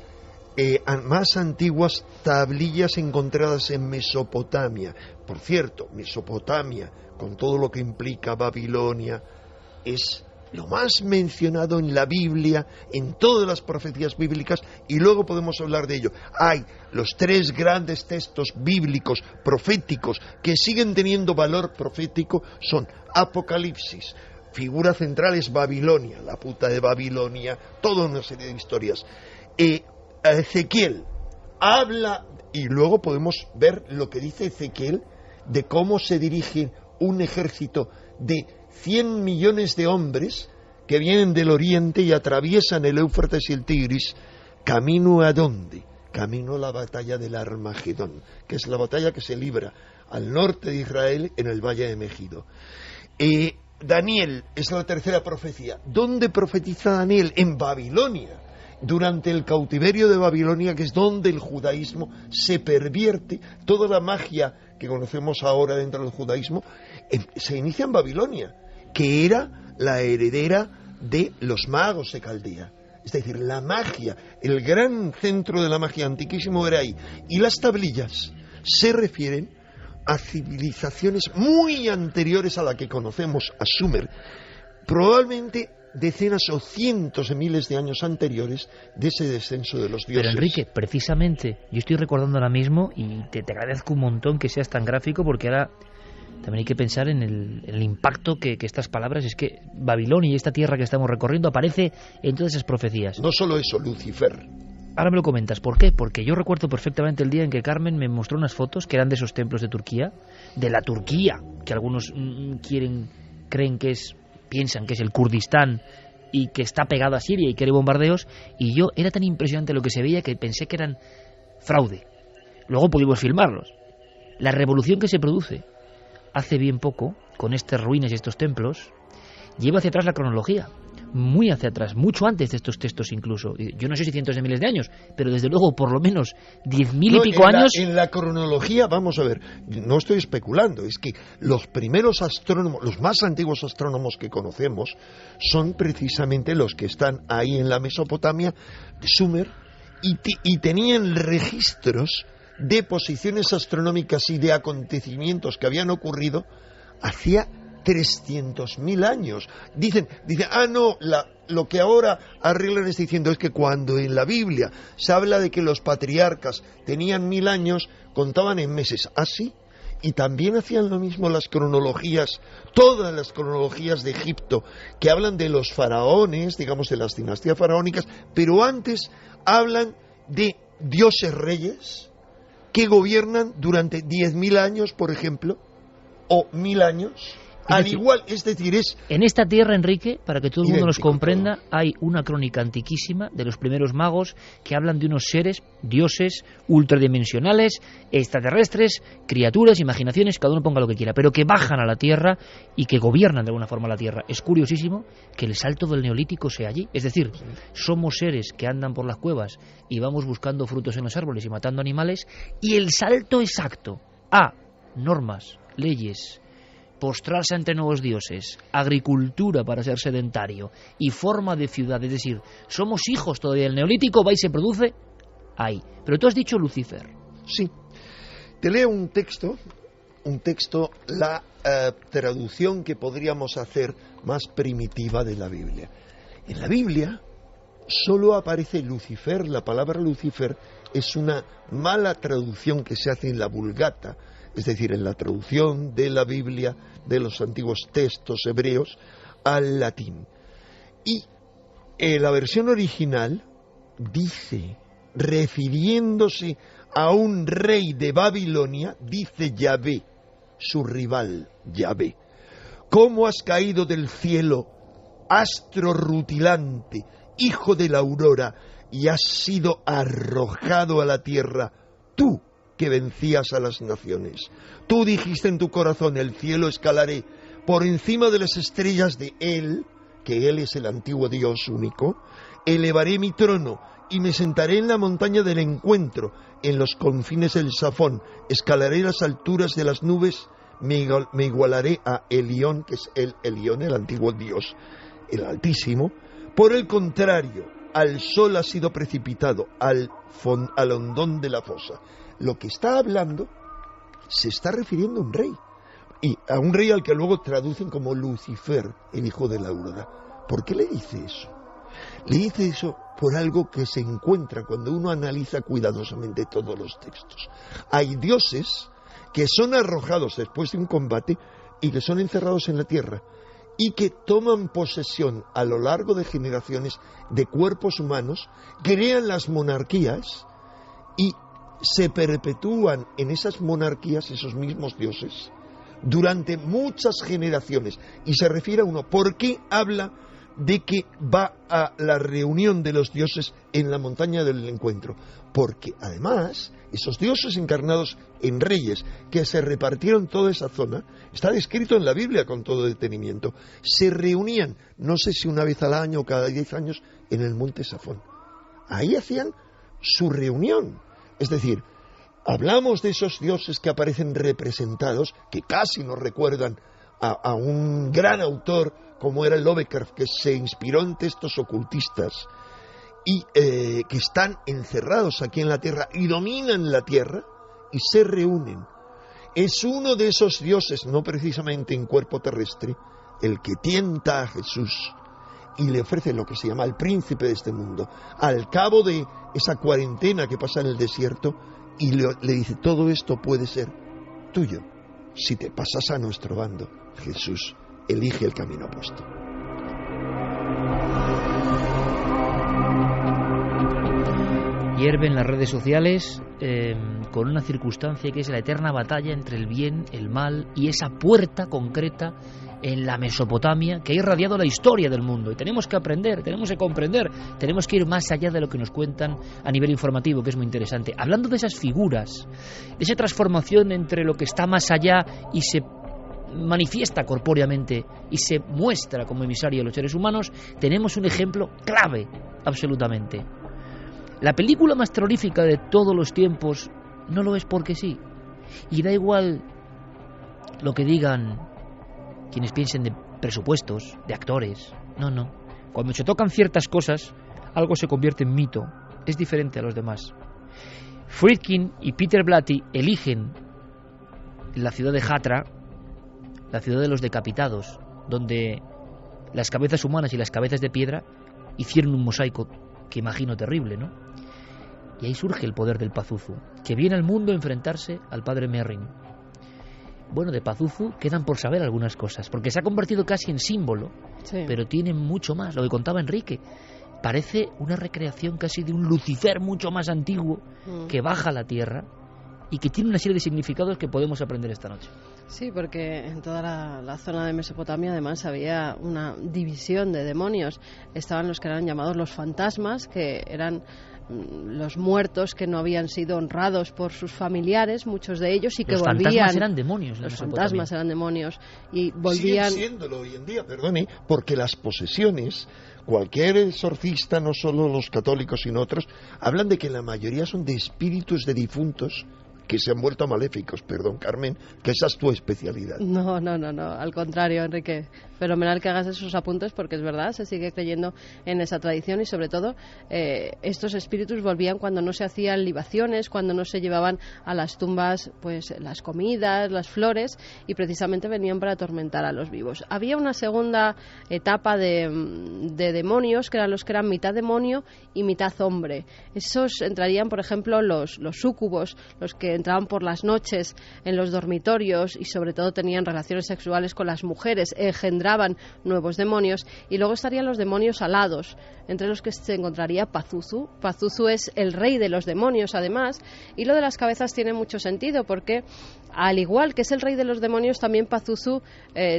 más antiguas tablillas encontradas en Mesopotamia? Por cierto, Mesopotamia, con todo lo que implica Babilonia, es lo más mencionado en la Biblia, en todas las profecías bíblicas, y luego podemos hablar de ello. Hay los 3 grandes textos bíblicos proféticos que siguen teniendo valor profético, son Apocalipsis, figura central es Babilonia, la puta de Babilonia, toda una serie de historias. Ezequiel habla, y luego podemos ver lo que dice Ezequiel de cómo se dirige un ejército de 100 millones de hombres que vienen del oriente y atraviesan el Éufrates y el Tigris, camino a dónde? Camino a la batalla del Armagedón, que es la batalla que se libra al norte de Israel en el Valle de Megido. Daniel es la tercera profecía. ¿Dónde profetiza Daniel? En Babilonia, durante el cautiverio de Babilonia, que es donde el judaísmo se pervierte. Toda la magia que conocemos ahora dentro del judaísmo se inicia en Babilonia, que era la heredera de los magos de Caldea. Es decir, la magia, el gran centro de la magia antiquísimo era ahí. Y las tablillas se refieren a civilizaciones muy anteriores a la que conocemos, a Sumer, probablemente decenas o cientos de miles de años anteriores de ese descenso de los dioses. Pero Enrique, precisamente, yo estoy recordando ahora mismo, y te agradezco un montón que seas tan gráfico, porque ahora también hay que pensar en el impacto que estas palabras, es que Babilonia y esta tierra que estamos recorriendo aparece en todas esas profecías. No solo eso, Lucifer. Ahora me lo comentas, ¿por qué? Porque yo recuerdo perfectamente el día en que Carmen me mostró unas fotos que eran de esos templos de Turquía, de la Turquía, que algunos piensan que es el Kurdistán y que está pegado a Siria y quiere bombardeos, y yo era tan impresionante lo que se veía que pensé que eran fraude. Luego pudimos filmarlos. La revolución que se produce hace bien poco con estas ruinas y estos templos lleva hacia atrás la cronología, muy hacia atrás, mucho antes de estos textos incluso. Yo no sé si cientos de miles de años, pero desde luego por lo menos 10.000 y pico años. En la cronología, vamos a ver, no estoy especulando, es que los primeros astrónomos, los más antiguos astrónomos que conocemos, son precisamente los que están ahí en la Mesopotamia, de Sumer, y tenían registros de posiciones astronómicas y de acontecimientos que habían ocurrido hacía 300.000 años. Dicen, lo que ahora arreglan es diciendo es que cuando en la Biblia se habla de que los patriarcas tenían 1000 años, contaban en meses. ¿Así? Y también hacían lo mismo las cronologías, todas las cronologías de Egipto, que hablan de los faraones, digamos de las dinastías faraónicas, pero antes hablan de dioses reyes que gobiernan durante 10.000 años, por ejemplo, o 1000 años. Al igual, es decir, es... En esta tierra, Enrique, para que todo el mundo nos comprenda, todo. Hay una crónica antiquísima de los primeros magos que hablan de unos seres, dioses, ultradimensionales, extraterrestres, criaturas, imaginaciones, cada uno ponga lo que quiera, pero que bajan a la tierra y que gobiernan de alguna forma la tierra. Es curiosísimo que el salto del neolítico sea allí. Es decir, somos seres que andan por las cuevas y vamos buscando frutos en los árboles y matando animales, y el salto exacto a normas, leyes, postrarse ante nuevos dioses, agricultura para ser sedentario y forma de ciudad, es decir, somos hijos todavía del Neolítico, va y se produce ahí. Pero tú has dicho Lucifer. Sí. Te leo un texto, la traducción que podríamos hacer más primitiva de la Biblia. En la Biblia solo aparece Lucifer. La palabra Lucifer es una mala traducción que se hace en la Vulgata, es decir, en la traducción de la Biblia de los antiguos textos hebreos al latín. Y la versión original dice, refiriéndose a un rey de Babilonia, dice Yahvé, su rival, Yahvé: ¿cómo has caído del cielo, astro rutilante, hijo de la aurora, y has sido arrojado a la tierra, tú que vencías a las naciones? Tú dijiste en tu corazón, el cielo escalaré, por encima de las estrellas de él, que él es el antiguo Dios único, elevaré mi trono y me sentaré en la montaña del encuentro, en los confines del Safón, escalaré las alturas de las nubes, me igualaré a Elión, que es el Elión, el antiguo Dios, el Altísimo. Por el contrario, al sol ha sido precipitado, al hondón de la fosa. Lo que está hablando se está refiriendo a un rey, y a un rey al que luego traducen como Lucifer, el hijo de la aurora. ¿Por qué le dice eso? Le dice eso por algo que se encuentra cuando uno analiza cuidadosamente todos los textos. Hay dioses que son arrojados después de un combate y que son encerrados en la tierra y que toman posesión a lo largo de generaciones de cuerpos humanos, crean las monarquías y se perpetúan en esas monarquías esos mismos dioses durante muchas generaciones. Y se refiere a uno. ¿Por qué habla de que va a la reunión de los dioses en la montaña del encuentro? Porque además esos dioses encarnados en reyes que se repartieron toda esa zona, está descrito en la Biblia con todo detenimiento, se reunían, no sé si una vez al año o cada 10 años, en el monte Safón. Ahí hacían su reunión. Es decir, hablamos de esos dioses que aparecen representados, que casi nos recuerdan a un gran autor como era Lovecraft, que se inspiró en textos ocultistas y que están encerrados aquí en la tierra y dominan la tierra y se reúnen. Es uno de esos dioses, no precisamente en cuerpo terrestre, el que tienta a Jesús y le ofrece lo que se llama el príncipe de este mundo. Al cabo de esa cuarentena que pasa en el desierto, y le dice, todo esto puede ser tuyo si te pasas a nuestro bando. Jesús elige el camino opuesto. Hierve en las redes sociales con una circunstancia que es la eterna batalla entre el bien, el mal y esa puerta concreta en la Mesopotamia que ha irradiado la historia del mundo. Y tenemos que aprender, tenemos que comprender, tenemos que ir más allá de lo que nos cuentan a nivel informativo, que es muy interesante. Hablando de esas figuras, de esa transformación entre lo que está más allá y se manifiesta corpóreamente y se muestra como emisario de los seres humanos, tenemos un ejemplo clave, absolutamente. La película más terrorífica de todos los tiempos no lo es porque sí. Y da igual lo que digan quienes piensen de presupuestos, de actores. No. Cuando se tocan ciertas cosas, algo se convierte en mito. Es diferente a los demás. Friedkin y Peter Blatty eligen la ciudad de Hatra, la ciudad de los decapitados, donde las cabezas humanas y las cabezas de piedra hicieron un mosaico que imagino terrible, ¿no? Y ahí surge el poder del Pazuzu, que viene al mundo a enfrentarse al padre Merrin. Bueno, de Pazuzu quedan por saber algunas cosas, porque se ha convertido casi en símbolo, sí, pero tiene mucho más. Lo que contaba Enrique, parece una recreación casi de un Lucifer mucho más antiguo que baja a la tierra y que tiene una serie de significados que podemos aprender esta noche. Sí, porque en toda la zona de Mesopotamia además había una división de demonios. Estaban los que eran llamados los fantasmas, que eran los muertos que no habían sido honrados por sus familiares, muchos de ellos, y que volvían. Los fantasmas eran demonios. Los fantasmas eran demonios y volvían. Siguen siéndolo hoy en día, perdone, porque las posesiones, cualquier exorcista, no solo los católicos sino otros, hablan de que la mayoría son de espíritus de difuntos que se han vuelto maléficos. Perdón, Carmen, que esa es tu especialidad. No, al contrario, Enrique. Fenomenal que hagas esos apuntes porque es verdad, se sigue creyendo en esa tradición y sobre todo estos espíritus volvían cuando no se hacían libaciones, cuando no se llevaban a las tumbas pues las comidas, las flores y precisamente venían para atormentar a los vivos. Había una segunda etapa de demonios que eran los que eran mitad demonio y mitad hombre. Esos entrarían, por ejemplo, los súcubos, los que entraban por las noches en los dormitorios y sobre todo tenían relaciones sexuales con las mujeres, engendraban nuevos demonios, y luego estarían los demonios alados, entre los que se encontraría Pazuzu. Pazuzu es el rey de los demonios, además, y lo de las cabezas tiene mucho sentido, porque al igual que es el rey de los demonios, también Pazuzu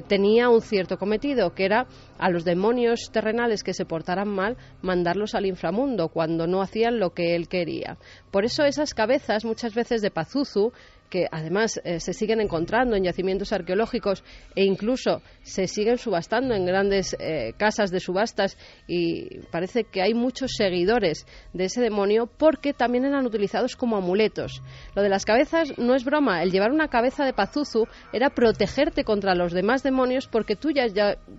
tenía un cierto cometido, que era a los demonios terrenales que se portaran mal, mandarlos al inframundo, cuando no hacían lo que él quería. Por eso esas cabezas, muchas veces de Pazuzu, que además se siguen encontrando en yacimientos arqueológicos e incluso se siguen subastando en grandes casas de subastas, y parece que hay muchos seguidores de ese demonio porque también eran utilizados como amuletos. Lo de las cabezas no es broma, el llevar una cabeza de Pazuzu era protegerte contra los demás demonios, porque tú ya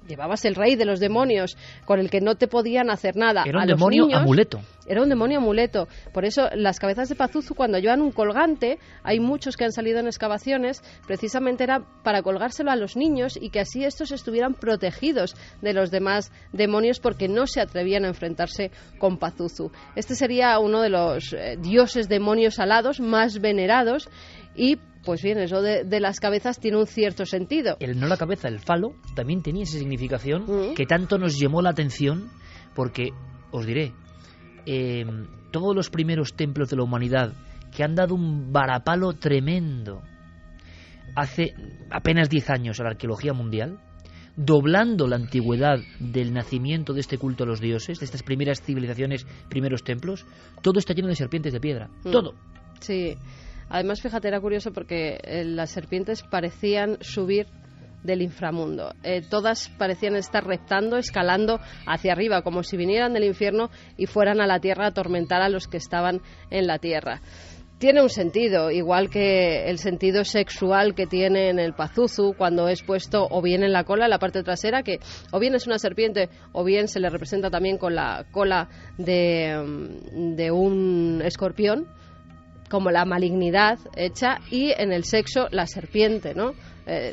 llevabas el rey de los demonios con el que no te podían hacer nada. Era un demonio amuleto. Era un demonio amuleto. Por eso las cabezas de Pazuzu, cuando llevan un colgante, hay muchos que han salido en excavaciones, precisamente era para colgárselo a los niños y que así estos estuvieran protegidos de los demás demonios, porque no se atrevían a enfrentarse con Pazuzu. Este sería uno de los dioses demonios alados más venerados, y pues bien, eso de las cabezas tiene un cierto sentido. No la cabeza, el falo, también tenía esa significación que tanto nos llamó la atención, porque, os diré, todos los primeros templos de la humanidad que han dado un varapalo tremendo hace apenas 10 años a la arqueología mundial, doblando la antigüedad del nacimiento de este culto a los dioses, de estas primeras civilizaciones, primeros templos, todo está lleno de serpientes de piedra, todo. Sí, además fíjate, era curioso porque las serpientes parecían subir del inframundo. Todas parecían estar reptando, escalando hacia arriba, como si vinieran del infierno y fueran a la tierra a atormentar a los que estaban en la tierra. Tiene un sentido, igual que el sentido sexual que tiene en el Pazuzu cuando es puesto o bien en la cola, en la parte trasera, que o bien es una serpiente o bien se le representa también con la cola de un escorpión, como la malignidad hecha, y en el sexo la serpiente, ¿no?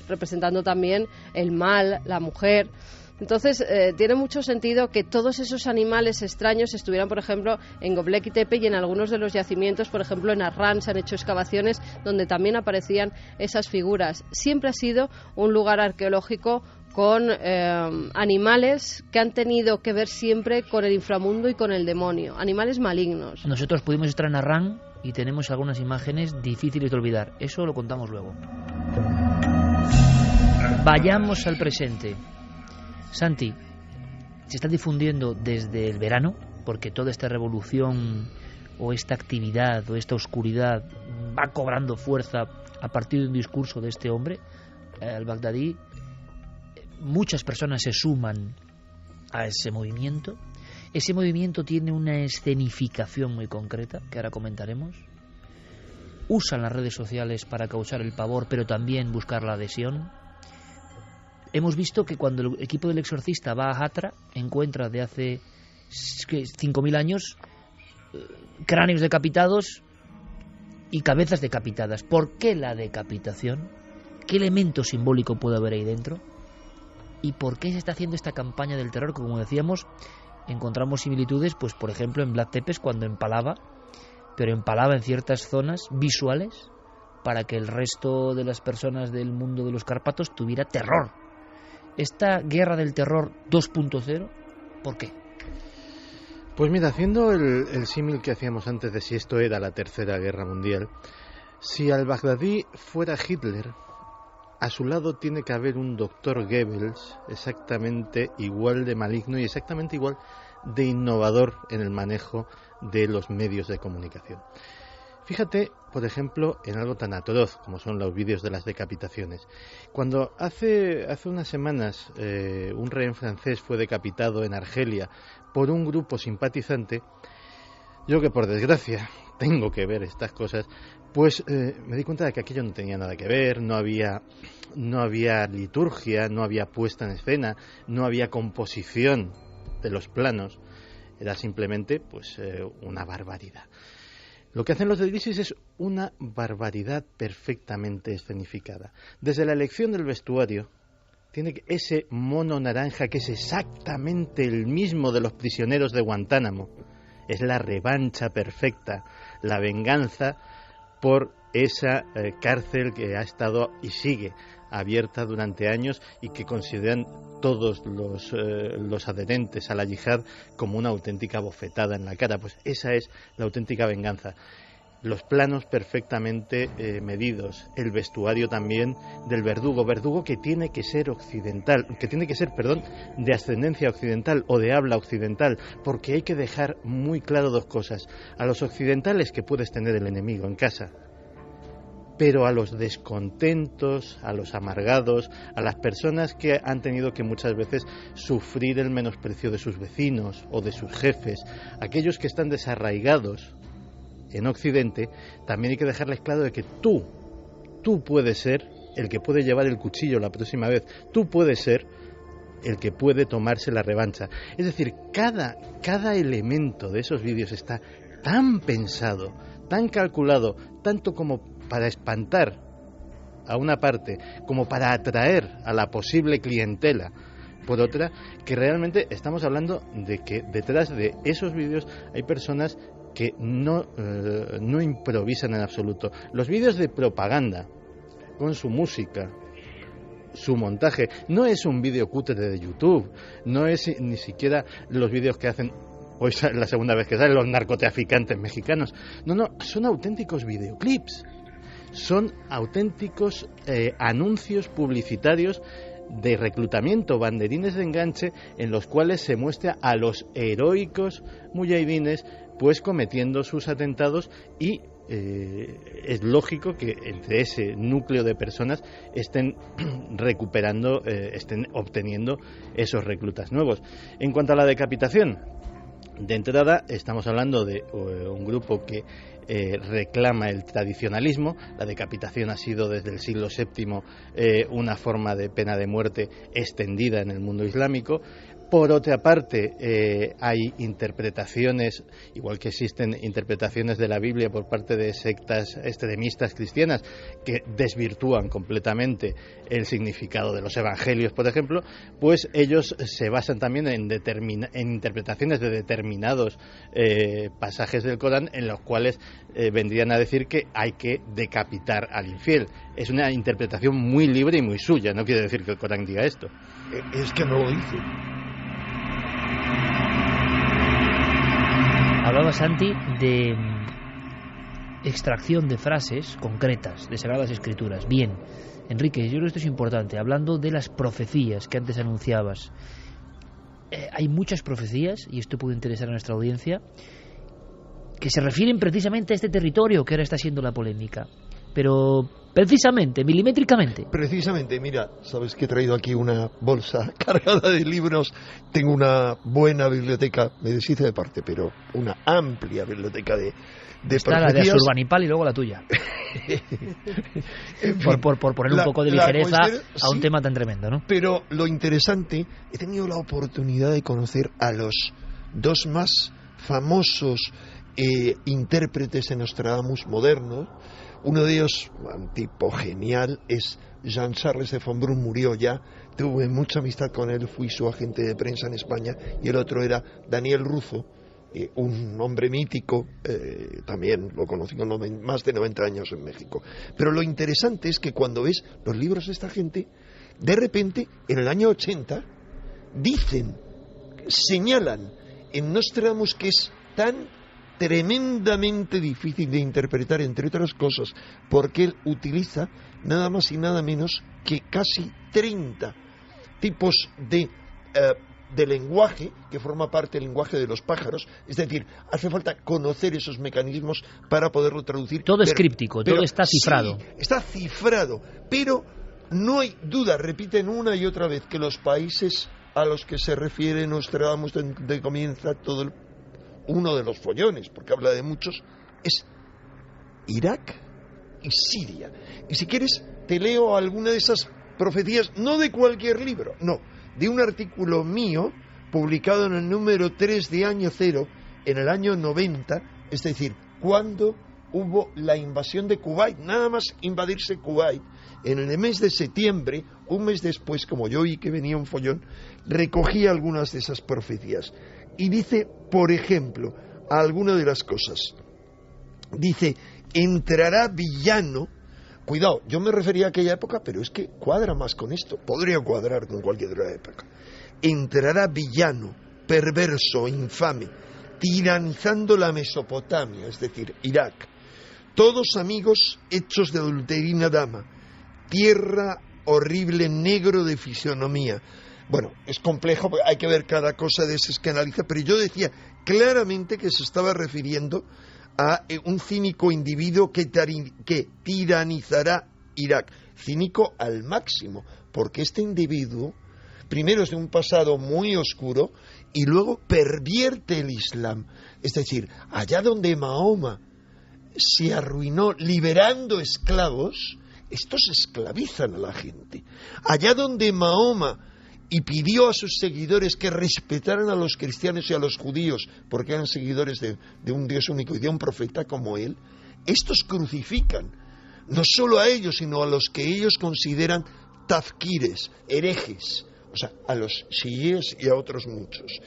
Representando también el mal, la mujer. Entonces, tiene mucho sentido que todos esos animales extraños estuvieran, por ejemplo, en Göbekli Tepe, y en algunos de los yacimientos, por ejemplo, en Arran se han hecho excavaciones donde también aparecían esas figuras. Siempre ha sido un lugar arqueológico con animales que han tenido que ver siempre con el inframundo y con el demonio, animales malignos. Nosotros pudimos estar en Arran y tenemos algunas imágenes difíciles de olvidar. Eso lo contamos luego. Vayamos al presente. Santi, se está difundiendo desde el verano, porque toda esta revolución o esta actividad o esta oscuridad va cobrando fuerza a partir de un discurso de este hombre, al-Baghdadi. Muchas personas se suman a ese movimiento. Ese movimiento tiene una escenificación muy concreta, que ahora comentaremos. Usan las redes sociales para causar el pavor, pero también buscar la adhesión. Hemos visto que cuando el equipo del exorcista va a Hatra, encuentra de hace 5.000 años cráneos decapitados y cabezas decapitadas. ¿Por qué la decapitación? ¿Qué elemento simbólico puede haber ahí dentro? ¿Y por qué se está haciendo esta campaña del terror? Que, como decíamos, encontramos similitudes, pues por ejemplo en Vlad Tepes, cuando empalaba, pero empalaba en ciertas zonas visuales para que el resto de las personas del mundo de los Cárpatos tuviera terror. Esta guerra del terror 2.0, ¿por qué? Pues mira, haciendo el símil que hacíamos antes de si esto era la Tercera Guerra Mundial, si al-Baghdadi fuera Hitler, a su lado tiene que haber un doctor Goebbels exactamente igual de maligno y exactamente igual de innovador en el manejo de los medios de comunicación. Fíjate, por ejemplo, en algo tan atroz como son los vídeos de las decapitaciones. Cuando hace unas semanas un rehén francés fue decapitado en Argelia por un grupo simpatizante, Yo que por desgracia tengo que ver estas cosas, pues me di cuenta de que aquello no tenía nada que ver, no había liturgia, no había puesta en escena, no había composición de los planos, era simplemente pues una barbaridad. Lo que hacen los del ISIS es una barbaridad perfectamente escenificada. Desde la elección del vestuario, tiene ese mono naranja que es exactamente el mismo de los prisioneros de Guantánamo. Es la revancha perfecta, la venganza por esa cárcel que ha estado y sigue abierta durante años y que consideran todos los adherentes a la yihad como una auténtica bofetada en la cara. Pues esa es la auténtica venganza. Los planos perfectamente medidos, el vestuario también del verdugo que tiene que ser occidental, de ascendencia occidental o de habla occidental, porque hay que dejar muy claro dos cosas: a los occidentales que puedes tener el enemigo en casa, pero a los descontentos, a los amargados, a las personas que han tenido que muchas veces sufrir el menosprecio de sus vecinos o de sus jefes, aquellos que están desarraigados en Occidente, también hay que dejarles claro de que tú puedes ser el que puede llevar el cuchillo la próxima vez, tú puedes ser el que puede tomarse la revancha. Es decir, cada elemento de esos vídeos está tan pensado, tan calculado, tanto como para espantar a una parte, como para atraer a la posible clientela por otra, que realmente estamos hablando de que detrás de esos vídeos hay personas que no improvisan en absoluto. Los vídeos de propaganda, con su música, su montaje, no es un vídeo cutre de YouTube, no es ni siquiera los vídeos que hacen, hoy es la segunda vez que salen, los narcotraficantes mexicanos. No, son auténticos videoclips, son auténticos anuncios publicitarios de reclutamiento, banderines de enganche, en los cuales se muestra a los heroicos muyahidines pues cometiendo sus atentados, y es lógico que entre ese núcleo de personas estén recuperando, estén obteniendo esos reclutas nuevos. En cuanto a la decapitación, de entrada estamos hablando de un grupo que reclama el tradicionalismo. La decapitación ha sido desde el siglo VII una forma de pena de muerte extendida en el mundo islámico. Por otra parte, hay interpretaciones, igual que existen interpretaciones de la Biblia por parte de sectas extremistas cristianas que desvirtúan completamente el significado de los evangelios, por ejemplo, pues ellos se basan también en interpretaciones de determinados pasajes del Corán, en los cuales vendrían a decir que hay que decapitar al infiel. Es una interpretación muy libre y muy suya, no quiere decir que el Corán diga esto. Es que no lo dice. Hablaba Santi de extracción de frases concretas de Sagradas Escrituras. Bien, Enrique, yo creo que esto es importante. Hablando de las profecías que antes anunciabas, hay muchas profecías, y esto puede interesar a nuestra audiencia, que se refieren precisamente a este territorio que ahora está siendo la polémica. Pero precisamente, milimétricamente. Precisamente, mira, sabes que he traído aquí una bolsa cargada de libros. Tengo una buena biblioteca, me deshice de parte, pero una amplia biblioteca de está profecías. La de Asurbanipal y luego la tuya. En fin, por poner un poco de ligereza a un tema tan tremendo, ¿no? Pero lo interesante, he tenido la oportunidad de conocer a los dos más famosos intérpretes en Nostradamus modernos. Uno de ellos, un tipo genial, es Jean-Charles de von Brunn, murió ya, tuve mucha amistad con él, fui su agente de prensa en España, y el otro era Daniel Ruzo, un hombre mítico, también lo conocí con más de 90 años en México. Pero lo interesante es que cuando ves los libros de esta gente, de repente, en el año 80, señalan en Nostradamus que es tan tremendamente difícil de interpretar, entre otras cosas, porque él utiliza nada más y nada menos que casi 30 tipos de lenguaje que forma parte del lenguaje de los pájaros. Es decir, hace falta conocer esos mecanismos para poderlo traducir. Todo es críptico, todo está cifrado. Sí, está cifrado, pero no hay duda, repiten una y otra vez, que los países a los que se refiere Nostradamus, donde comienza todo uno de los follones, porque habla de muchos, es Irak y Siria. Y si quieres, te leo alguna de esas profecías, no de cualquier libro, no, de un artículo mío, publicado en el número 3 de Año Cero, en el año 90, es decir, cuando hubo la invasión de Kuwait, nada más invadirse Kuwait, en el mes de septiembre, un mes después, como yo oí que venía un follón, recogí algunas de esas profecías. Y dice, por ejemplo, alguna de las cosas. Dice, entrará villano. Cuidado, yo me refería a aquella época, pero es que cuadra más con esto. Podría cuadrar con cualquier otra época. Entrará villano, perverso, infame, tiranizando la Mesopotamia, es decir, Irak. Todos amigos hechos de adulterina dama. Tierra horrible, negro de fisonomía. Bueno, es complejo, hay que ver cada cosa de esas que analiza, pero yo decía claramente que se estaba refiriendo a un cínico individuo que tiranizará Irak. Cínico al máximo, porque este individuo, primero es de un pasado muy oscuro, y luego pervierte el Islam. Es decir, allá donde Mahoma se arruinó liberando esclavos, estos esclavizan a la gente. Allá donde Mahoma y pidió a sus seguidores que respetaran a los cristianos y a los judíos, porque eran seguidores de un Dios único y de un profeta como él, estos crucifican, no solo a ellos, sino a los que ellos consideran tafkires, herejes, o sea, a los chiíes y a otros muchos.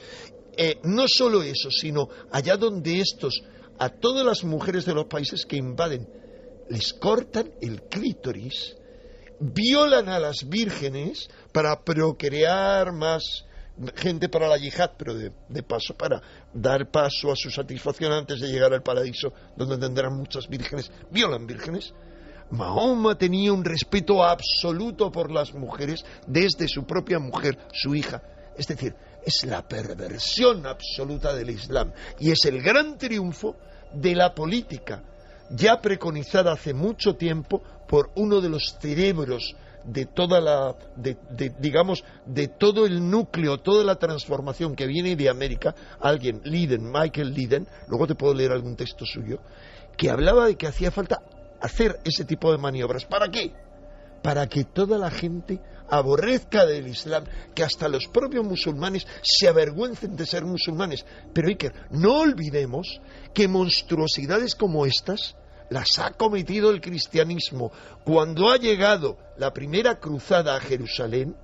No solo eso, sino allá donde estos, a todas las mujeres de los países que invaden, les cortan el clítoris, violan a las vírgenes para procrear más gente para la yihad, pero de paso para dar paso a su satisfacción antes de llegar al paraíso, donde tendrán muchas vírgenes. Violan vírgenes. Mahoma tenía un respeto absoluto por las mujeres desde su propia mujer, su hija. Es decir, es la perversión absoluta del Islam y es el gran triunfo de la política ya preconizada hace mucho tiempo por uno de los cerebros de toda la, digamos, de todo el núcleo, toda la transformación que viene de América, Michael Liden, luego te puedo leer algún texto suyo, que hablaba de que hacía falta hacer ese tipo de maniobras. ¿Para qué? Para que toda la gente aborrezca del Islam, que hasta los propios musulmanes se avergüencen de ser musulmanes. Pero Iker, no olvidemos que monstruosidades como estas las ha cometido el cristianismo cuando ha llegado la primera cruzada a Jerusalén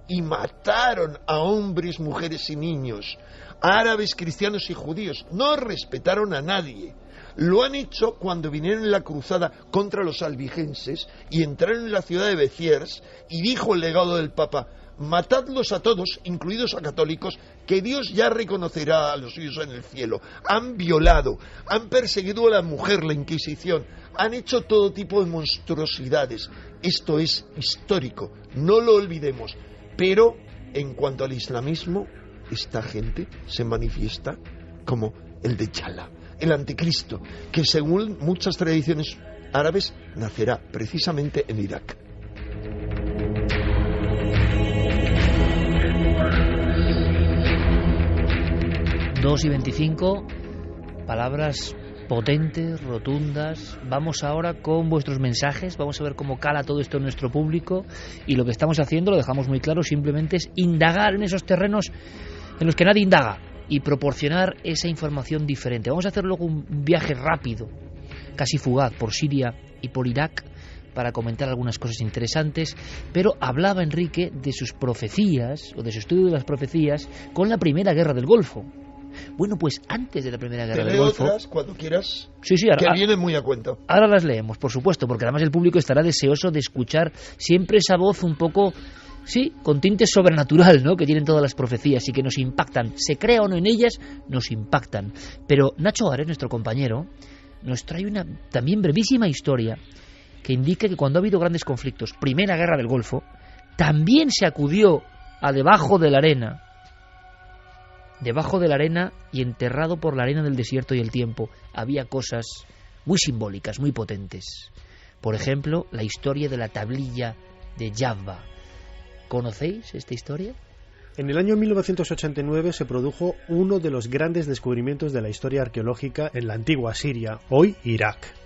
y mataron a hombres, mujeres y niños, árabes, cristianos y judíos. No respetaron a nadie. Lo han hecho cuando vinieron en la cruzada contra los albigenses y entraron en la ciudad de Béziers, y dijo el legado del Papa: matadlos a todos, incluidos a católicos, que Dios ya reconocerá a los suyos en el cielo. Han violado, han perseguido a la mujer, la Inquisición, han hecho todo tipo de monstruosidades. Esto es histórico, no lo olvidemos. Pero en cuanto al islamismo, esta gente se manifiesta como el Dejjal, el anticristo, que según muchas tradiciones árabes nacerá precisamente en Irak. Dos y 25, palabras potentes, rotundas. Vamos ahora con vuestros mensajes, vamos a ver cómo cala todo esto en nuestro público, y lo que estamos haciendo, lo dejamos muy claro, simplemente es indagar en esos terrenos en los que nadie indaga y proporcionar esa información diferente. Vamos a hacer luego un viaje rápido, casi fugaz, por Siria y por Irak, para comentar algunas cosas interesantes, pero hablaba Enrique de sus profecías, o de su estudio de las profecías, con la Primera Guerra del Golfo. Bueno, pues antes de la Primera Guerra del Golfo... otras cuando quieras, sí, ahora, que vienen muy a cuento. Ahora las leemos, por supuesto, porque además el público estará deseoso de escuchar siempre esa voz un poco... sí, con tinte sobrenatural, ¿no?, que tienen todas las profecías y que nos impactan. Se crea o no en ellas, nos impactan. Pero Nacho Ares, nuestro compañero, nos trae una también brevísima historia que indica que cuando ha habido grandes conflictos, Primera Guerra del Golfo, también se acudió a debajo de la arena y enterrado por la arena del desierto y el tiempo, había cosas muy simbólicas, muy potentes. Por ejemplo, la historia de la tablilla de Jabba. ¿Conocéis esta historia? En el año 1989 se produjo uno de los grandes descubrimientos de la historia arqueológica en la antigua Siria, hoy Irak.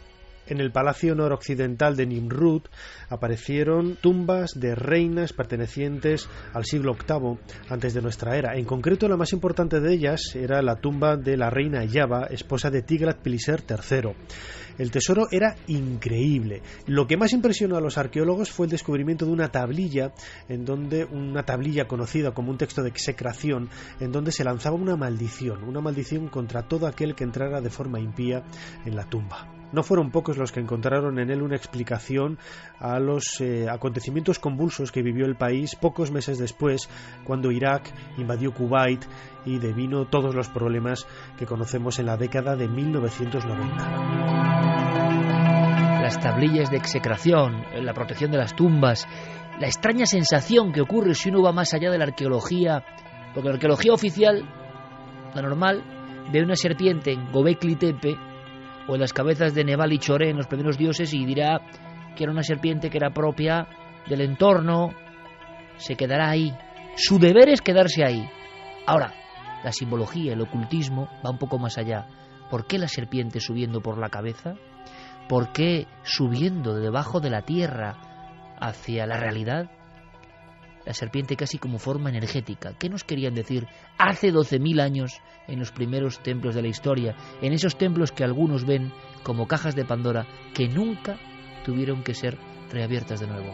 En el palacio noroccidental de Nimrud aparecieron tumbas de reinas pertenecientes al siglo VIII antes de nuestra era. En concreto, la más importante de ellas era la tumba de la reina Yaba, esposa de Tiglat-Pileser III. El tesoro era increíble. Lo que más impresionó a los arqueólogos fue el descubrimiento de una tablilla conocida como un texto de execración, en donde se lanzaba una maldición contra todo aquel que entrara de forma impía en la tumba. No fueron pocos los que encontraron en él una explicación a los acontecimientos convulsos que vivió el país pocos meses después, cuando Irak invadió Kuwait y devino todos los problemas que conocemos en la década de 1990. Las tablillas de execración, la protección de las tumbas, la extraña sensación que ocurre si uno va más allá de la arqueología, porque la arqueología oficial, la normal, ve una serpiente en Gobekli Tepe o en las cabezas de Nebal y Choré, en los primeros dioses, y dirá que era una serpiente que era propia del entorno, se quedará ahí. Su deber es quedarse ahí. Ahora, la simbología, el ocultismo va un poco más allá. ¿Por qué la serpiente subiendo por la cabeza? ¿Por qué subiendo de debajo de la tierra hacia la realidad? La serpiente casi como forma energética. ¿Qué nos querían decir hace 12.000 años en los primeros templos de la historia? En esos templos que algunos ven como cajas de Pandora que nunca tuvieron que ser reabiertas de nuevo.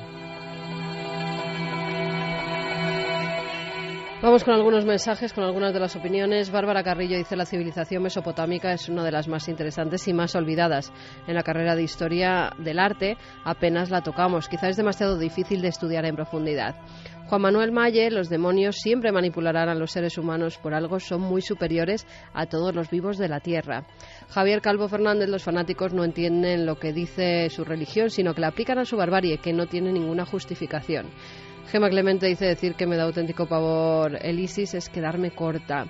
Vamos con algunos mensajes, con algunas de las opiniones. Bárbara Carrillo dice: la civilización mesopotámica es una de las más interesantes y más olvidadas. En la carrera de Historia del Arte apenas la tocamos. Quizá es demasiado difícil de estudiar en profundidad. Juan Manuel Malle: los demonios siempre manipularán a los seres humanos, por algo son muy superiores a todos los vivos de la tierra. Javier Calvo Fernández: los fanáticos no entienden lo que dice su religión, sino que la aplican a su barbarie, que no tiene ninguna justificación. Gema Clemente dice: decir que me da auténtico pavor el ISIS es quedarme corta.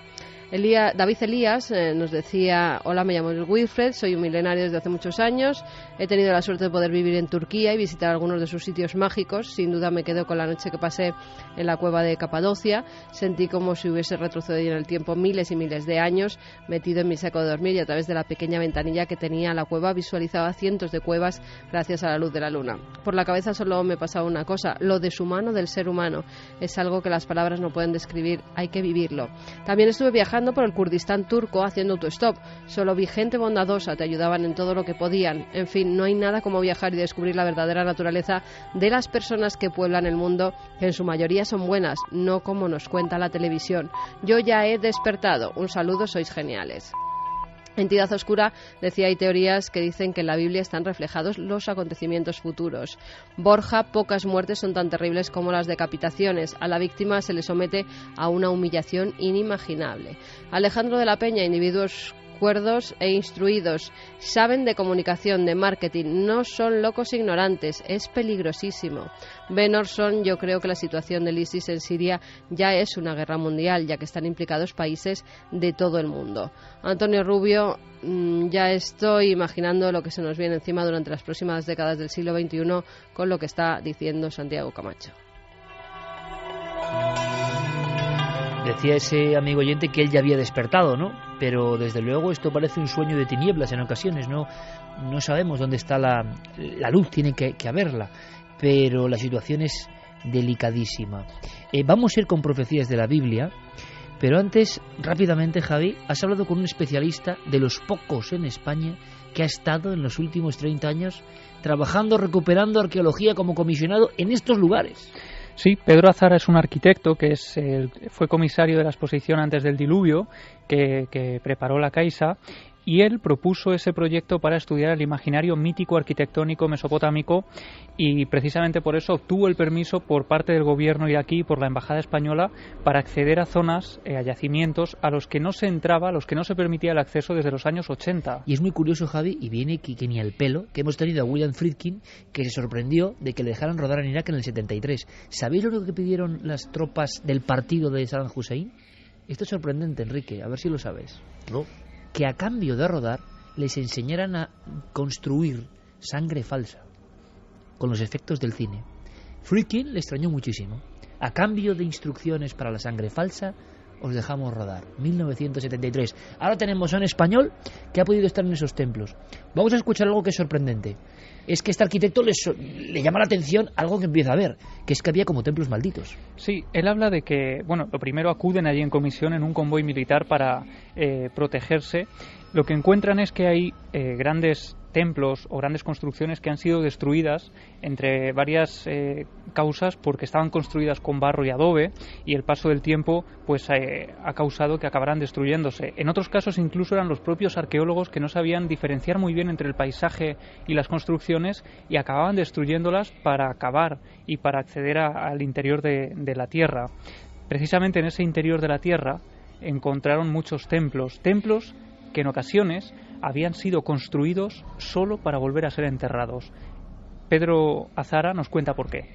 David Elías nos decía: hola, me llamo Wilfred, soy un milenario desde hace muchos años, he tenido la suerte de poder vivir en Turquía y visitar algunos de sus sitios mágicos. Sin duda me quedo con la noche que pasé en la cueva de Capadocia. Sentí como si hubiese retrocedido en el tiempo miles y miles de años, metido en mi saco de dormir, y a través de la pequeña ventanilla que tenía la cueva visualizaba cientos de cuevas gracias a la luz de la luna. Por la cabeza solo me pasaba una cosa: lo deshumano del ser humano. Es algo que las palabras no pueden describir, hay que vivirlo. También estuve viajando por el Kurdistán turco haciendo autostop. Solo vi gente bondadosa, te ayudaban en todo lo que podían. En fin, no hay nada como viajar y descubrir la verdadera naturaleza de las personas que pueblan el mundo, que en su mayoría son buenas, no como nos cuenta la televisión. Yo ya he despertado. Un saludo, sois geniales. Entidad Oscura decía: hay teorías que dicen que en la Biblia están reflejados los acontecimientos futuros. Borja: pocas muertes son tan terribles como las decapitaciones. A la víctima se le somete a una humillación inimaginable. Alejandro de la Peña: individuos cuerdos e instruidos, saben de comunicación, de marketing, no son locos ignorantes, es peligrosísimo. Ben Orson: yo creo que la situación del ISIS en Siria ya es una guerra mundial, ya que están implicados países de todo el mundo. Antonio Rubio: ya estoy imaginando lo que se nos viene encima durante las próximas décadas del siglo XXI con lo que está diciendo Santiago Camacho. Decía ese amigo oyente que él ya había despertado, ¿no? Pero desde luego esto parece un sueño de tinieblas en ocasiones, no sabemos dónde está la luz, tiene que haberla, pero la situación es delicadísima. Vamos a ir con profecías de la Biblia, pero antes, rápidamente, Javi, has hablado con un especialista de los pocos en España que ha estado en los últimos 30 años trabajando, recuperando arqueología como comisionado en estos lugares. Sí, Pedro Azara es un arquitecto que fue comisario de la exposición antes del diluvio que preparó la Caixa, y él propuso ese proyecto para estudiar el imaginario mítico arquitectónico mesopotámico, y precisamente por eso obtuvo el permiso por parte del gobierno iraquí y por la embajada española para acceder a zonas, a yacimientos a los que no se entraba, a los que no se permitía el acceso desde los años 80. Y es muy curioso, Javi, y viene que ni al pelo, que hemos tenido a William Friedkin, que se sorprendió de que le dejaran rodar en Irak en el 73. ¿Sabéis lo que pidieron las tropas del partido de Saddam Hussein? Esto es sorprendente, Enrique, a ver si lo sabes. No. Que a cambio de rodar les enseñaran a construir sangre falsa con los efectos del cine. Friedkin le extrañó muchísimo. A cambio de instrucciones para la sangre falsa, os dejamos rodar. 1973. Ahora tenemos a un español que ha podido estar en esos templos. Vamos a escuchar algo que es sorprendente. Es que este arquitecto le llama la atención algo que empieza a ver, que es que había como templos malditos. Sí, él habla de que, bueno, lo primero acuden allí en comisión en un convoy militar para protegerse. Lo que encuentran es que hay grandes templos o grandes construcciones que han sido destruidas entre varias causas porque estaban construidas con barro y adobe, y el paso del tiempo pues ha causado que acabaran destruyéndose. En otros casos incluso eran los propios arqueólogos que no sabían diferenciar muy bien entre el paisaje y las construcciones y acababan destruyéndolas para acabar y para acceder al interior de la tierra. Precisamente en ese interior de la tierra encontraron muchos templos que en ocasiones habían sido construidos solo para volver a ser enterrados. Pedro Azara nos cuenta por qué.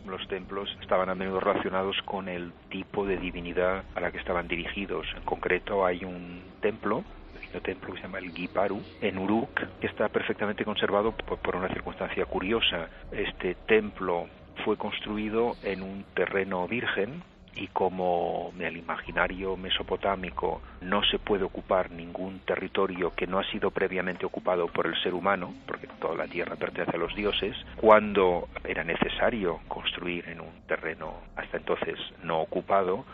Los templos estaban a menudo relacionados con el tipo de divinidad a la que estaban dirigidos. En concreto hay un templo que se llama el Giparu, en Uruk, que está perfectamente conservado por una circunstancia curiosa. Este templo fue construido en un terreno virgen, y como en el imaginario mesopotámico no se puede ocupar ningún territorio que no ha sido previamente ocupado por el ser humano, porque toda la tierra pertenece a los dioses, cuando era necesario construir en un terreno hasta entonces no ocupado,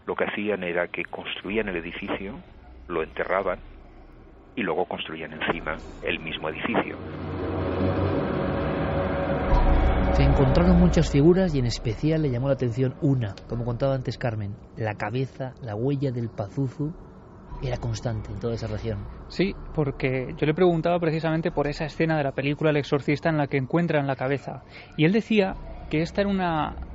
lo que hacían era que construían el edificio, lo enterraban y luego construían encima el mismo edificio. Se encontraron muchas figuras y en especial le llamó la atención una, como contaba antes Carmen. La cabeza, la huella del Pazuzu era constante en toda esa región. Sí, porque yo le preguntaba precisamente por esa escena de la película El Exorcista en la que encuentran la cabeza. Y él decía que esta era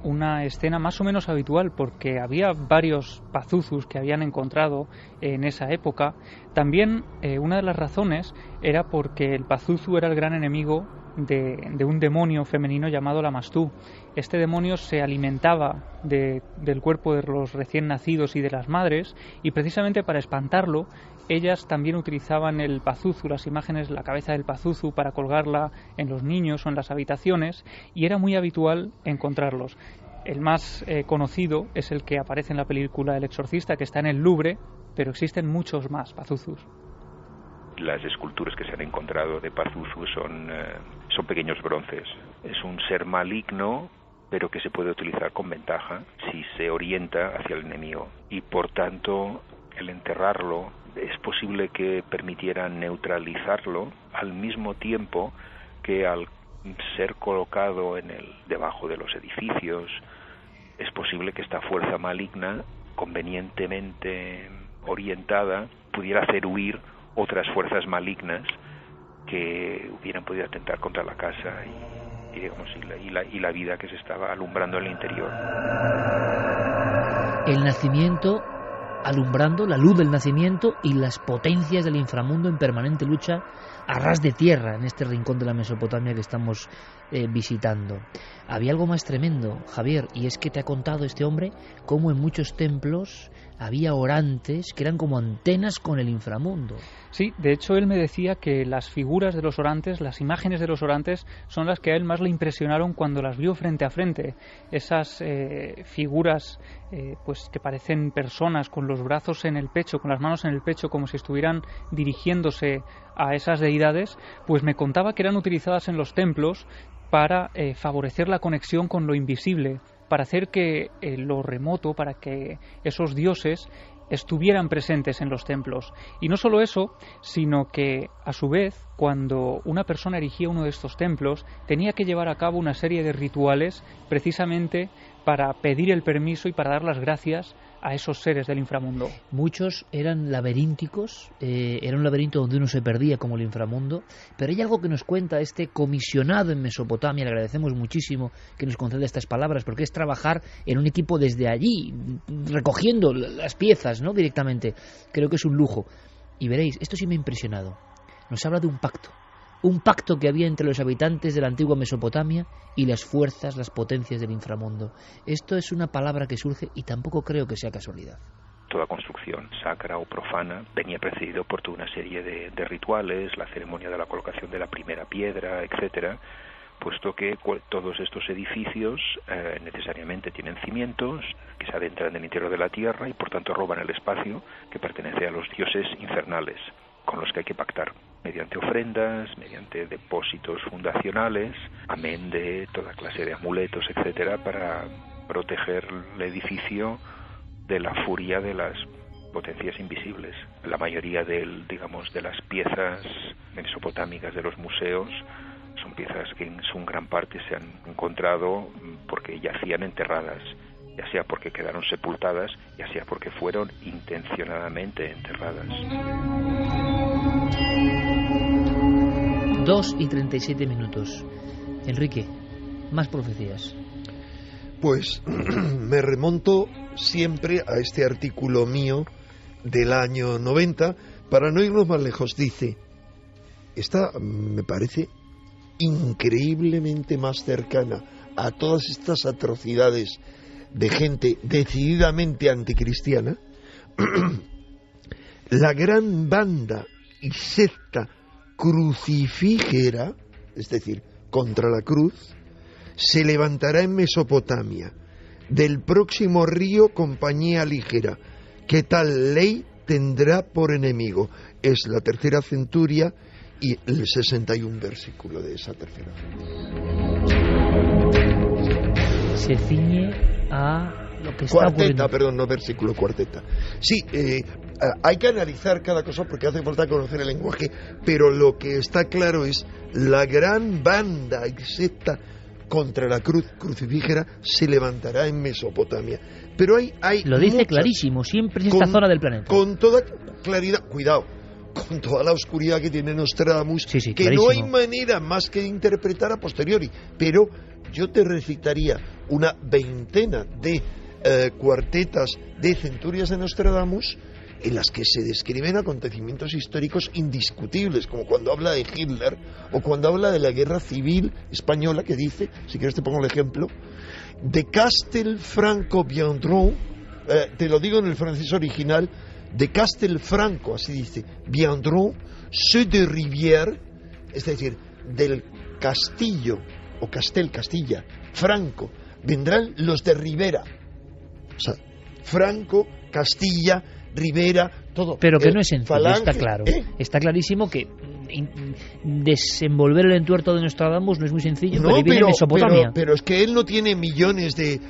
una escena más o menos habitual porque había varios Pazuzus que habían encontrado en esa época. También una de las razones era porque el Pazuzu era el gran enemigo de un demonio femenino llamado Lamastú. Este demonio se alimentaba del cuerpo de los recién nacidos y de las madres, y precisamente para espantarlo ellas también utilizaban el Pazuzu, las imágenes, la cabeza del Pazuzu, para colgarla en los niños o en las habitaciones, y era muy habitual encontrarlos. El más conocido es el que aparece en la película El Exorcista, que está en el Louvre, pero existen muchos más Pazuzus. Las esculturas que se han encontrado de Pazuzu son pequeños bronces. Es un ser maligno, pero que se puede utilizar con ventaja si se orienta hacia el enemigo. Y por tanto, el enterrarlo es posible que permitiera neutralizarlo al mismo tiempo que al ser colocado debajo de los edificios, es posible que esta fuerza maligna, convenientemente orientada, pudiera hacer huir otras fuerzas malignas que hubieran podido atentar contra la casa y la vida que se estaba alumbrando en el interior. El nacimiento alumbrando, la luz del nacimiento y las potencias del inframundo en permanente lucha a ras de tierra en este rincón de la Mesopotamia que estamos visitando. Había algo más tremendo, Javier, y es que te ha contado este hombre cómo en muchos templos había orantes que eran como antenas con el inframundo. Sí, de hecho él me decía que las figuras de los orantes, las imágenes de los orantes, son las que a él más le impresionaron cuando las vio frente a frente. Esas figuras pues que parecen personas con los brazos en el pecho, con las manos en el pecho, como si estuvieran dirigiéndose a esas deidades, pues me contaba que eran utilizadas en los templos para favorecer la conexión con lo invisible, para hacer que lo remoto, para que esos dioses estuvieran presentes en los templos. Y no solo eso, sino que a su vez, cuando una persona erigía uno de estos templos, tenía que llevar a cabo una serie de rituales precisamente para pedir el permiso y para dar las gracias a esos seres del inframundo. Muchos eran laberínticos, era un laberinto donde uno se perdía como el inframundo, pero hay algo que nos cuenta este comisionado en Mesopotamia, le agradecemos muchísimo que nos conceda estas palabras, porque es trabajar en un equipo desde allí, recogiendo las piezas, ¿no?, directamente. Creo que es un lujo. Y veréis, esto sí me ha impresionado. Nos habla de un pacto que había entre los habitantes de la antigua Mesopotamia y las fuerzas, las potencias del inframundo. Esto es una palabra que surge y tampoco creo que sea casualidad. Toda construcción sacra o profana venía precedido por toda una serie de rituales, la ceremonia de la colocación de la primera piedra, etcétera, puesto que todos estos edificios necesariamente tienen cimientos que se adentran en el interior de la tierra y por tanto roban el espacio que pertenece a los dioses infernales, con los que hay que pactar mediante ofrendas, mediante depósitos fundacionales, amén de toda clase de amuletos, etcétera, para proteger el edificio de la furia de las potencias invisibles. La mayoría de las piezas mesopotámicas de los museos son piezas que en su gran parte se han encontrado porque yacían enterradas, ya sea porque quedaron sepultadas, ya sea porque fueron intencionadamente enterradas. 2:37. Enrique, más profecías. Pues me remonto siempre a este artículo mío del año 90, para no irnos más lejos. Dice, esta me parece increíblemente más cercana a todas estas atrocidades de gente decididamente anticristiana. La gran banda y secta crucifígera, es decir, contra la cruz, se levantará en Mesopotamia, del próximo río compañía ligera, que tal ley tendrá por enemigo. Es la tercera centuria y el 61 versículo de esa tercera centuria. Se ciñe a lo que está cuarteta, ocurriendo. perdón, no versículo, cuarteta. Sí, hay que analizar cada cosa porque hace falta conocer el lenguaje, pero lo que está claro es la gran banda y secta contra la cruz crucifígera se levantará en Mesopotamia. Pero hay lo dice muchas, clarísimo, siempre en esta zona del planeta. Con toda claridad, cuidado, con toda la oscuridad que tiene Nostradamus, sí, que clarísimo. no hay manera más que de interpretar a posteriori. Pero yo te recitaría una veintena de cuartetas de centurias de Nostradamus en las que se describen acontecimientos históricos indiscutibles, como cuando habla de Hitler o cuando habla de la guerra civil española, que dice, si quieres te pongo el ejemplo, de Castelfranco viendront, te lo digo en el francés original, de Castelfranco, así dice, viendront ceux de Rivière, es decir, del castillo, o Castilla, Franco, vendrán los de Rivera, o sea, Franco, Castilla, Rivera, todo. Pero que no es sencillo, Falange, está claro. Está clarísimo que desenvolver el entuerto de Nostradamus no es muy sencillo, no, porque viene de Mesopotamia. Pero es que él no tiene millones de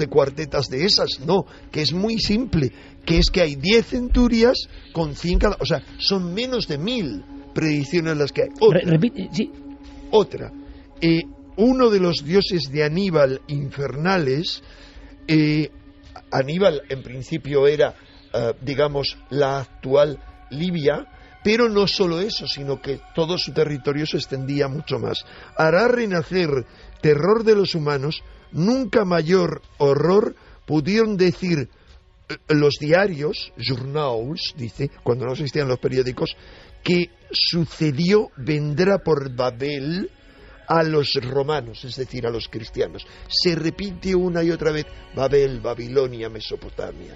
cuartetas de esas, no, que es muy simple, que es que hay 10 centurias con 100 cada, o sea, son menos de 1000 predicciones las que hay. Repite, sí. Otra, uno de los dioses de Aníbal infernales, Aníbal en principio era, digamos, la actual Libia, pero no solo eso, sino que todo su territorio se extendía mucho más. Hará renacer terror de los humanos, nunca mayor horror pudieron decir los diarios, journals, dice, cuando no existían los periódicos, que sucedió, vendrá por Babel a los romanos, es decir, a los cristianos. Se repite una y otra vez, Babel, Babilonia, Mesopotamia.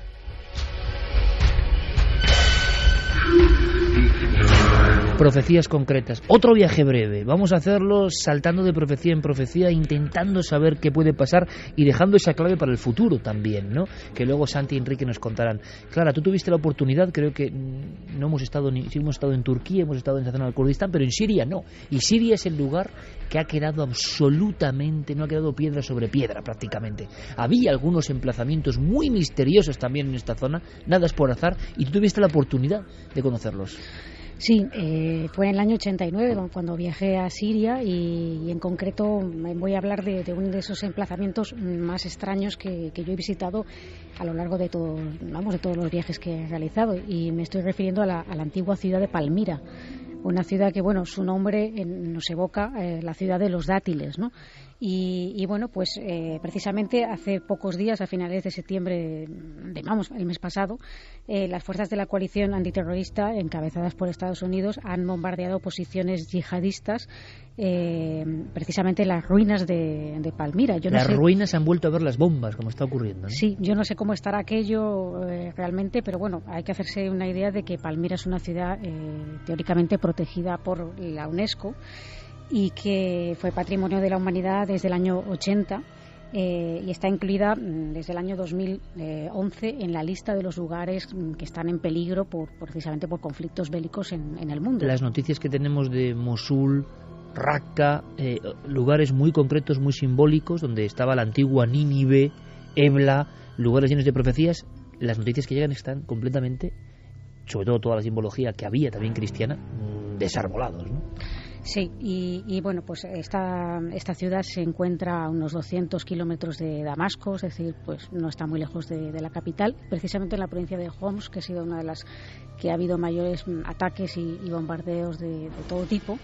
Profecías concretas. Otro viaje breve. Vamos a hacerlo saltando de profecía en profecía, intentando saber qué puede pasar y dejando esa clave para el futuro también, ¿no? Que luego Santi y Enrique nos contarán. Clara, tú tuviste la oportunidad, creo que no hemos estado sí hemos estado en Turquía, hemos estado en esa zona del Kurdistán, pero en Siria no. Y Siria es el lugar que ha quedado absolutamente, no ha quedado piedra sobre piedra prácticamente. Había algunos emplazamientos muy misteriosos también en esta zona, nada es por azar, y tú tuviste la oportunidad de conocerlos. Sí, fue en el año 89 cuando viajé a Siria y en concreto voy a hablar de uno de esos emplazamientos más extraños que yo he visitado a lo largo de todos los viajes que he realizado, y me estoy refiriendo a la antigua ciudad de Palmira, una ciudad que, bueno, su nombre nos evoca la ciudad de los dátiles, ¿no? Y bueno, pues precisamente hace pocos días, a finales de septiembre, el mes pasado, las fuerzas de la coalición antiterrorista, encabezadas por Estados Unidos, han bombardeado posiciones yihadistas, precisamente las ruinas de Palmira. Ruinas han vuelto a ver las bombas, como está ocurriendo, ¿no? Sí, yo no sé cómo estará aquello realmente, pero bueno, hay que hacerse una idea de que Palmira es una ciudad teóricamente protegida por la UNESCO. y que fue Patrimonio de la Humanidad desde el año 80 y está incluida desde el año 2011 en la lista de los lugares que están en peligro precisamente por conflictos bélicos en el mundo. Las noticias que tenemos de Mosul, Raqqa, lugares muy concretos, muy simbólicos, donde estaba la antigua Nínive, Ebla, lugares llenos de profecías, las noticias que llegan están completamente, sobre todo toda la simbología que había también cristiana, desarbolados, ¿no? Sí, y bueno, pues esta ciudad se encuentra a unos 200 kilómetros de Damasco, es decir, pues no está muy lejos de la capital, precisamente en la provincia de Homs, que ha sido una de las que ha habido mayores ataques y bombardeos de todo tipo.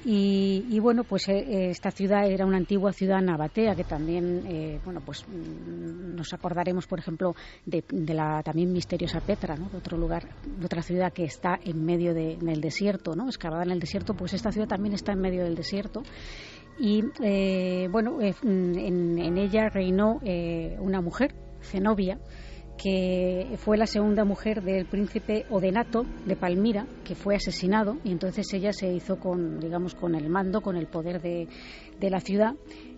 Y bueno, pues esta ciudad era una antigua ciudad nabatea que también, bueno, pues nos acordaremos, por ejemplo, de la también misteriosa Petra, ¿no? Otro lugar, otra ciudad que está en medio del desierto, ¿no? Excavada en el desierto, pues esta ciudad también está en medio del desierto. Y bueno, en ella reinó una mujer, Zenobia, que fue la segunda mujer del príncipe Odenato de Palmira, que fue asesinado, y entonces ella se hizo con el mando, con el poder de la ciudad.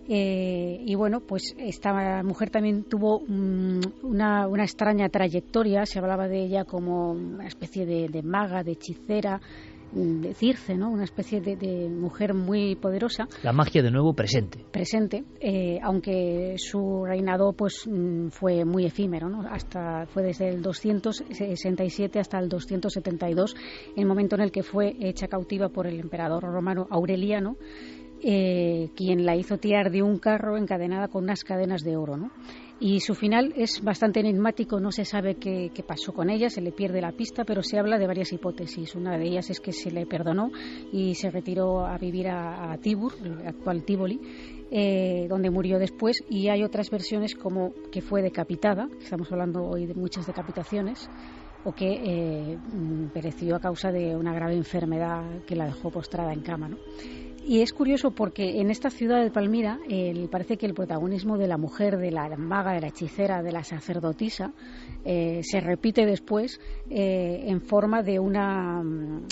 Y bueno, pues esta mujer también tuvo una extraña trayectoria. Se hablaba de ella como una especie de maga, de hechicera, de Circe, ¿no? Una especie de mujer muy poderosa. La magia de nuevo presente, aunque su reinado pues fue muy efímero, ¿no? Fue desde el 267 hasta el 272, el momento en el que fue hecha cautiva por el emperador romano Aureliano, quien la hizo tirar de un carro encadenada con unas cadenas de oro, ¿no? Y su final es bastante enigmático, no se sabe qué pasó con ella, se le pierde la pista, pero se habla de varias hipótesis. Una de ellas es que se le perdonó y se retiró a vivir a Tibur, el actual Tívoli, donde murió después, y hay otras versiones como que fue decapitada, estamos hablando hoy de muchas decapitaciones, o que pereció a causa de una grave enfermedad que la dejó postrada en cama, ¿no? Y es curioso porque en esta ciudad de Palmira parece que el protagonismo de la mujer, de la maga, de la hechicera, de la sacerdotisa, se repite después en forma de una...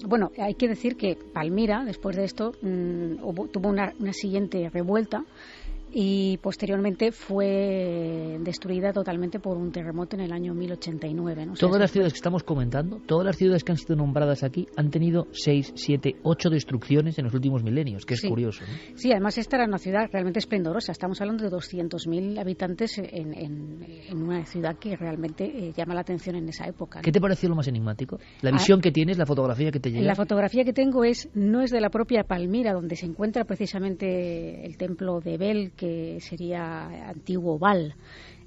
Bueno, hay que decir que Palmira, después de esto, tuvo una siguiente revuelta, y posteriormente fue destruida totalmente por un terremoto en el año 1089, ¿no? Todas las ciudades que estamos comentando, todas las ciudades que han sido nombradas aquí han tenido 6, 7, 8 destrucciones en los últimos milenios, que es curioso, ¿no? Sí, además esta era una ciudad realmente esplendorosa. Estamos hablando de 200.000 habitantes en una ciudad que realmente llama la atención en esa época, ¿no? ¿Qué te pareció lo más enigmático? La visión que tienes, la fotografía que te llega. La fotografía que tengo no es de la propia Palmira, donde se encuentra precisamente el templo de Bel, que sería antiguo Baal,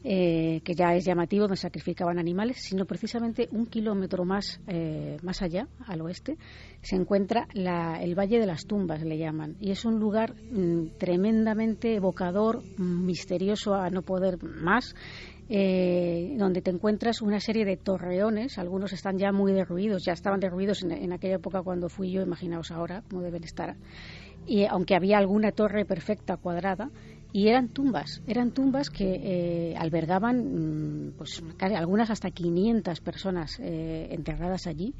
que ya es llamativo, donde sacrificaban animales, sino precisamente 1 kilómetro más allá, al oeste, se encuentra el Valle de las Tumbas, le llaman, y es un lugar tremendamente evocador, misterioso a no poder más, donde te encuentras una serie de torreones. Algunos están ya muy derruidos, ya estaban derruidos en aquella época cuando fui yo, imaginaos ahora cómo deben estar, y aunque había alguna torre perfecta, cuadrada, y eran tumbas que albergaban pues algunas hasta 500 personas enterradas allí,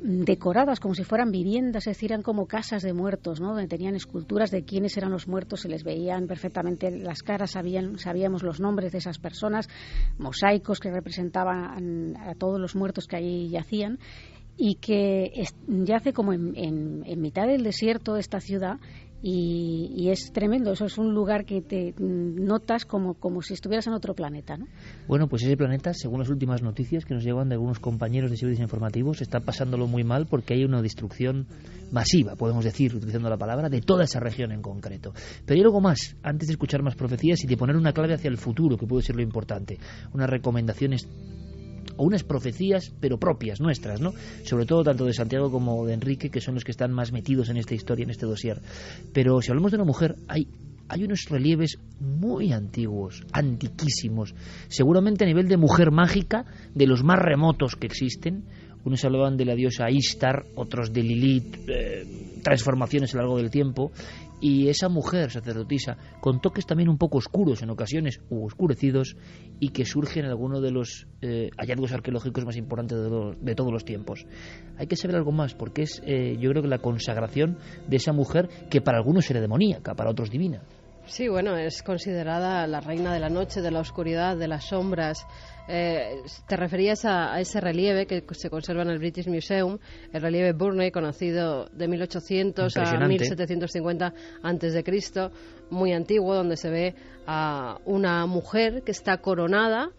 decoradas como si fueran viviendas, es decir, eran como casas de muertos, ¿no? Donde tenían esculturas de quiénes eran los muertos, se les veían perfectamente las caras, sabíamos los nombres de esas personas, mosaicos que representaban a todos los muertos que allí yacían, y que yace como en mitad del desierto esta ciudad. Y es tremendo, eso es un lugar que te notas como si estuvieras en otro planeta, ¿no? Bueno, pues ese planeta, según las últimas noticias que nos llevan de algunos compañeros de servicios informativos, está pasándolo muy mal porque hay una destrucción masiva, podemos decir, utilizando la palabra, de toda esa región en concreto. Pero hay algo más, antes de escuchar más profecías y de poner una clave hacia el futuro, que puede ser lo importante, unas recomendaciones o unas profecías, pero propias, nuestras, ¿no? Sobre todo tanto de Santiago como de Enrique, que son los que están más metidos en esta historia, en este dossier. Pero si hablamos de una mujer, hay unos relieves muy antiguos, antiquísimos, seguramente a nivel de mujer mágica, de los más remotos que existen, Unos hablaban de la diosa Ishtar, otros de Lilith, transformaciones a lo largo del tiempo, y esa mujer sacerdotisa con toques también un poco oscuros en ocasiones, u oscurecidos, y que surge en alguno de los hallazgos arqueológicos más importantes de todos los tiempos. Hay que saber algo más, porque es yo creo que la consagración de esa mujer que para algunos era demoníaca, para otros divina. Sí, bueno, es considerada la reina de la noche, de la oscuridad, de las sombras. Te referías a ese relieve que se conserva en el British Museum, el relieve Burney, conocido de 1800 a 1750 a.C., muy antiguo, donde se ve a una mujer que está coronada,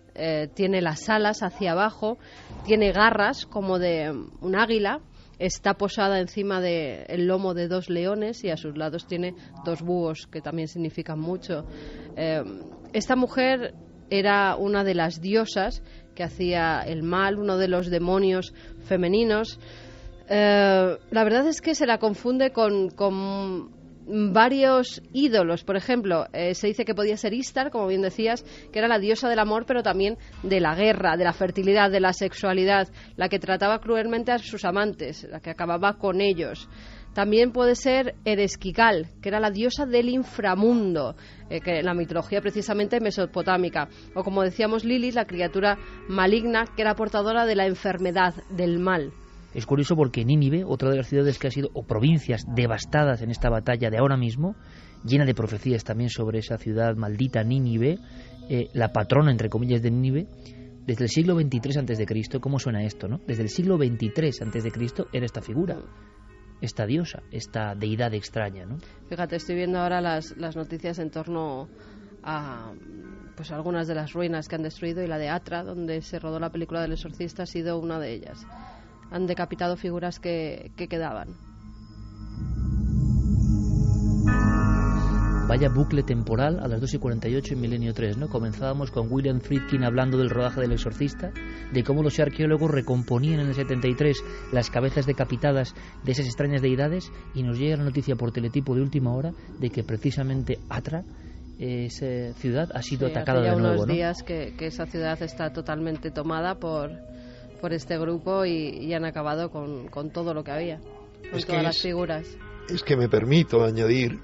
tiene las alas hacia abajo, tiene garras como de un águila, está posada encima del lomo de 2 leones y a sus lados tiene 2 búhos, que también significan mucho. Esta mujer era una de las diosas que hacía el mal, uno de los demonios femeninos. La verdad es que se la confunde con varios ídolos. Por ejemplo, se dice que podía ser Ishtar, como bien decías, que era la diosa del amor, pero también de la guerra, de la fertilidad, de la sexualidad, la que trataba cruelmente a sus amantes, la que acababa con ellos. También puede ser Ereshkigal, que era la diosa del inframundo, que en la mitología precisamente mesopotámica. O como decíamos, Lilith, la criatura maligna, que era portadora de la enfermedad, del mal. Es curioso porque Nínive, otra de las ciudades que ha sido, o provincias devastadas en esta batalla de ahora mismo, llena de profecías también sobre esa ciudad maldita Nínive, la patrona, entre comillas, de Nínive, desde el siglo XXIII a.C., ¿cómo suena esto, no? Desde el siglo XXIII a.C. era esta figura, esta diosa, esta deidad extraña, ¿no? Fíjate, estoy viendo ahora las noticias en torno a pues algunas de las ruinas que han destruido, y la de Atra, donde se rodó la película del Exorcista, ha sido una de ellas. Han decapitado figuras que quedaban. Vaya bucle temporal a las 2:48 en Milenio 3, ¿no? Comenzábamos con William Friedkin hablando del rodaje del Exorcista, de cómo los arqueólogos recomponían en el 73 las cabezas decapitadas de esas extrañas deidades, y nos llega la noticia por teletipo de última hora de que precisamente Atra, esa ciudad, ha sido atacada de nuevo, ¿no? Hace ya unos días que esa ciudad está totalmente tomada por este grupo y han acabado con todo lo que había, con todas las figuras. Es que me permito añadir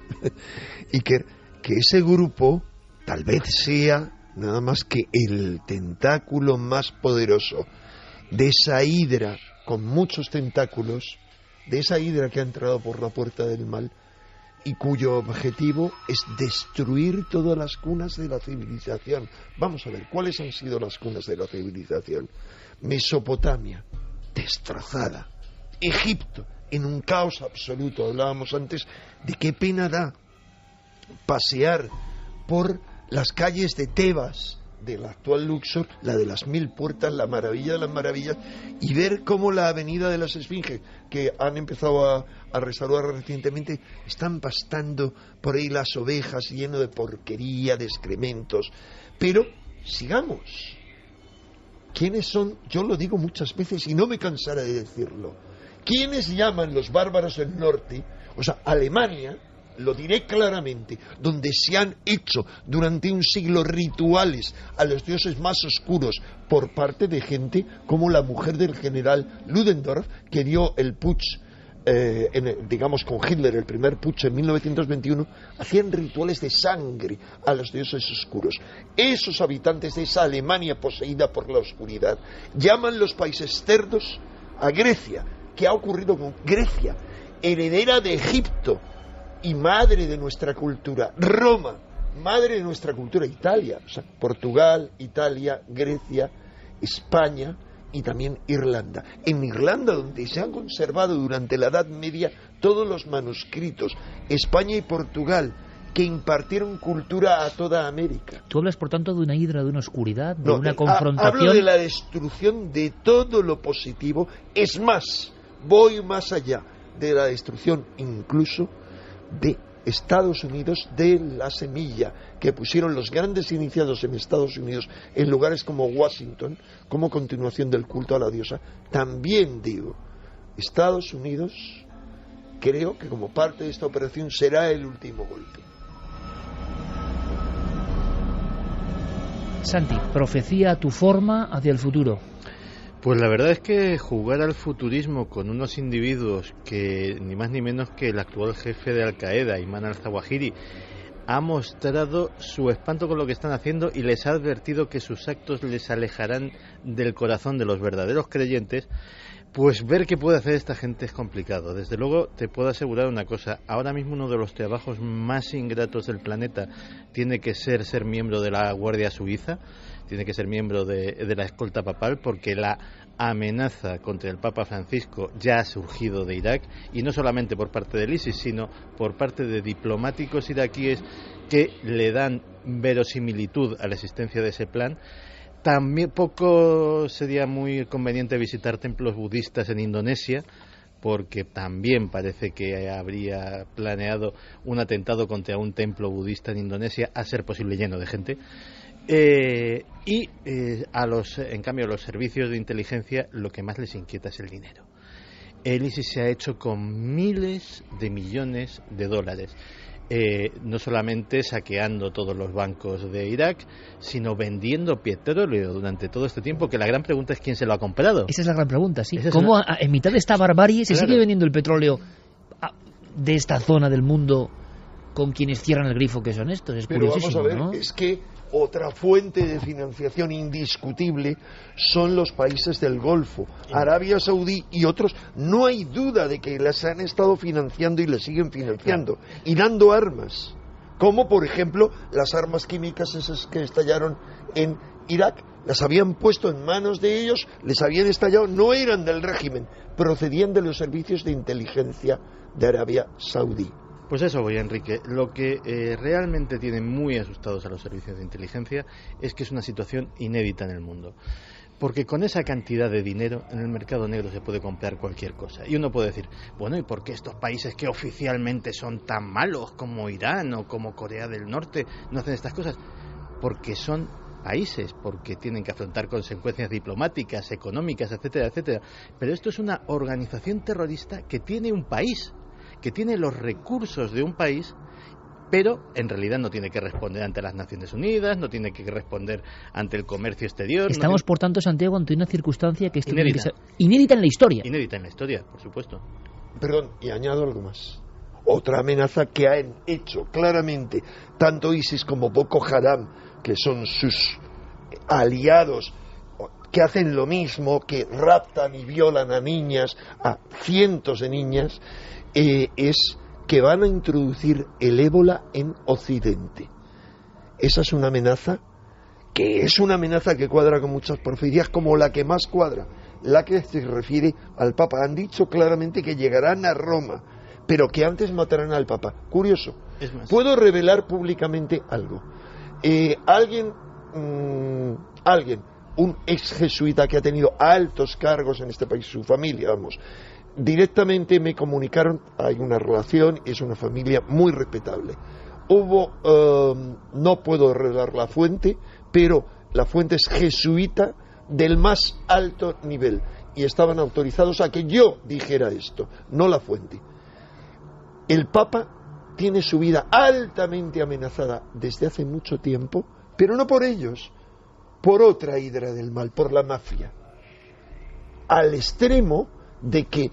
y que ese grupo tal vez sea nada más que el tentáculo más poderoso de esa hidra con muchos tentáculos, de esa hidra que ha entrado por la puerta del mal y cuyo objetivo es destruir todas las cunas de la civilización. Vamos a ver, ¿cuáles han sido las cunas de la civilización? Mesopotamia, destrozada. Egipto, en un caos absoluto. Hablábamos antes de qué pena da pasear por las calles de Tebas, del actual Luxor, la de las 1000 puertas, la maravilla de las maravillas, y ver cómo la avenida de las Esfinges, que han empezado a restaurar recientemente, están pastando por ahí las ovejas, lleno de porquería, de excrementos. Pero sigamos. ¿Quiénes son? Yo lo digo muchas veces y no me cansaré de decirlo. ¿Quiénes llaman los bárbaros del norte? O sea, Alemania, lo diré claramente, donde se han hecho durante un siglo rituales a los dioses más oscuros por parte de gente como la mujer del general Ludendorff, que dio el putsch, digamos con Hitler, el primer putsch en 1921, hacían rituales de sangre a los dioses oscuros. Esos habitantes de esa Alemania poseída por la oscuridad llaman los países cerdos a Grecia. ¿Qué ha ocurrido con Grecia? Heredera de Egipto y madre de nuestra cultura. Roma, madre de nuestra cultura. Italia, o sea, Portugal, Italia, Grecia, España y también Irlanda. En Irlanda, donde se han conservado durante la Edad Media todos los manuscritos, España y Portugal, que impartieron cultura a toda América. Tú hablas, por tanto, de una hidra, de una oscuridad, de una confrontación. Hablo de la destrucción de todo lo positivo. Es más, voy más allá de la destrucción incluso de Estados Unidos, de la semilla que pusieron los grandes iniciados en Estados Unidos en lugares como Washington, como continuación del culto a la diosa. También digo, Estados Unidos, creo que como parte de esta operación será el último golpe. Santi, profecía a tu forma hacia el futuro. Pues la verdad es que jugar al futurismo con unos individuos que ni más ni menos que el actual jefe de Al-Qaeda, Ayman al-Zawahiri, ha mostrado su espanto con lo que están haciendo y les ha advertido que sus actos les alejarán del corazón de los verdaderos creyentes, pues ver qué puede hacer esta gente es complicado. Desde luego te puedo asegurar una cosa, ahora mismo uno de los trabajos más ingratos del planeta tiene que ser miembro de la Guardia Suiza, tiene que ser miembro de la escolta papal, porque la amenaza contra el Papa Francisco ya ha surgido de Irak, y no solamente por parte del ISIS, sino por parte de diplomáticos iraquíes que le dan verosimilitud a la existencia de ese plan. También poco sería muy conveniente visitar templos budistas en Indonesia, porque también parece que habría planeado un atentado contra un templo budista en Indonesia, a ser posible lleno de gente. En cambio, a los servicios de inteligencia lo que más les inquieta es el dinero. El ISIS se ha hecho con miles de millones de dólares, no solamente saqueando todos los bancos de Irak, sino vendiendo petróleo durante todo este tiempo, que la gran pregunta es quién se lo ha comprado. Esa es la gran pregunta, sí. ¿Cómo en mitad de esta barbarie se sigue vendiendo el petróleo de esta zona del mundo con quienes cierran el grifo que son estos? Es curiosísimo, vamos a ver, ¿no? Es que otra fuente de financiación indiscutible son los países del Golfo, Arabia Saudí y otros. No hay duda de que las han estado financiando y les siguen financiando, y dando armas, como por ejemplo las armas químicas esas que estallaron en Irak. Las habían puesto en manos de ellos, les habían estallado, no eran del régimen, procedían de los servicios de inteligencia de Arabia Saudí. Pues eso voy, Enrique. Lo que realmente tiene muy asustados a los servicios de inteligencia es que es una situación inédita en el mundo. Porque con esa cantidad de dinero en el mercado negro se puede comprar cualquier cosa. Y uno puede decir, bueno, ¿y por qué estos países que oficialmente son tan malos como Irán o como Corea del Norte no hacen estas cosas? Porque son países, porque tienen que afrontar consecuencias diplomáticas, económicas, etcétera, etcétera. Pero esto es una organización terrorista que tiene un país, que tiene los recursos de un país, pero en realidad no tiene que responder ante las Naciones Unidas, no tiene que responder ante el comercio exterior. Estamos, por tanto, Santiago, ante una circunstancia que es inédita en la historia. Inédita en la historia, por supuesto. Perdón, y añado algo más. Otra amenaza que han hecho claramente tanto ISIS como Boko Haram, que son sus aliados, que hacen lo mismo, que raptan y violan a niñas, a cientos de niñas, es que van a introducir el ébola en Occidente. Esa es una amenaza que cuadra con muchas profecías, como la que más cuadra, la que se refiere al Papa. Han dicho claramente que llegarán a Roma, pero que antes matarán al Papa. Curioso. Puedo revelar públicamente algo. Alguien, un ex jesuita que ha tenido altos cargos en este país, su familia, directamente me comunicaron, hay una relación, es una familia muy respetable. No puedo revelar la fuente, pero la fuente es jesuita del más alto nivel, y estaban autorizados a que yo dijera esto, no la fuente. El Papa tiene su vida altamente amenazada desde hace mucho tiempo, pero no por ellos, por otra hidra del mal, por la mafia, al extremo de que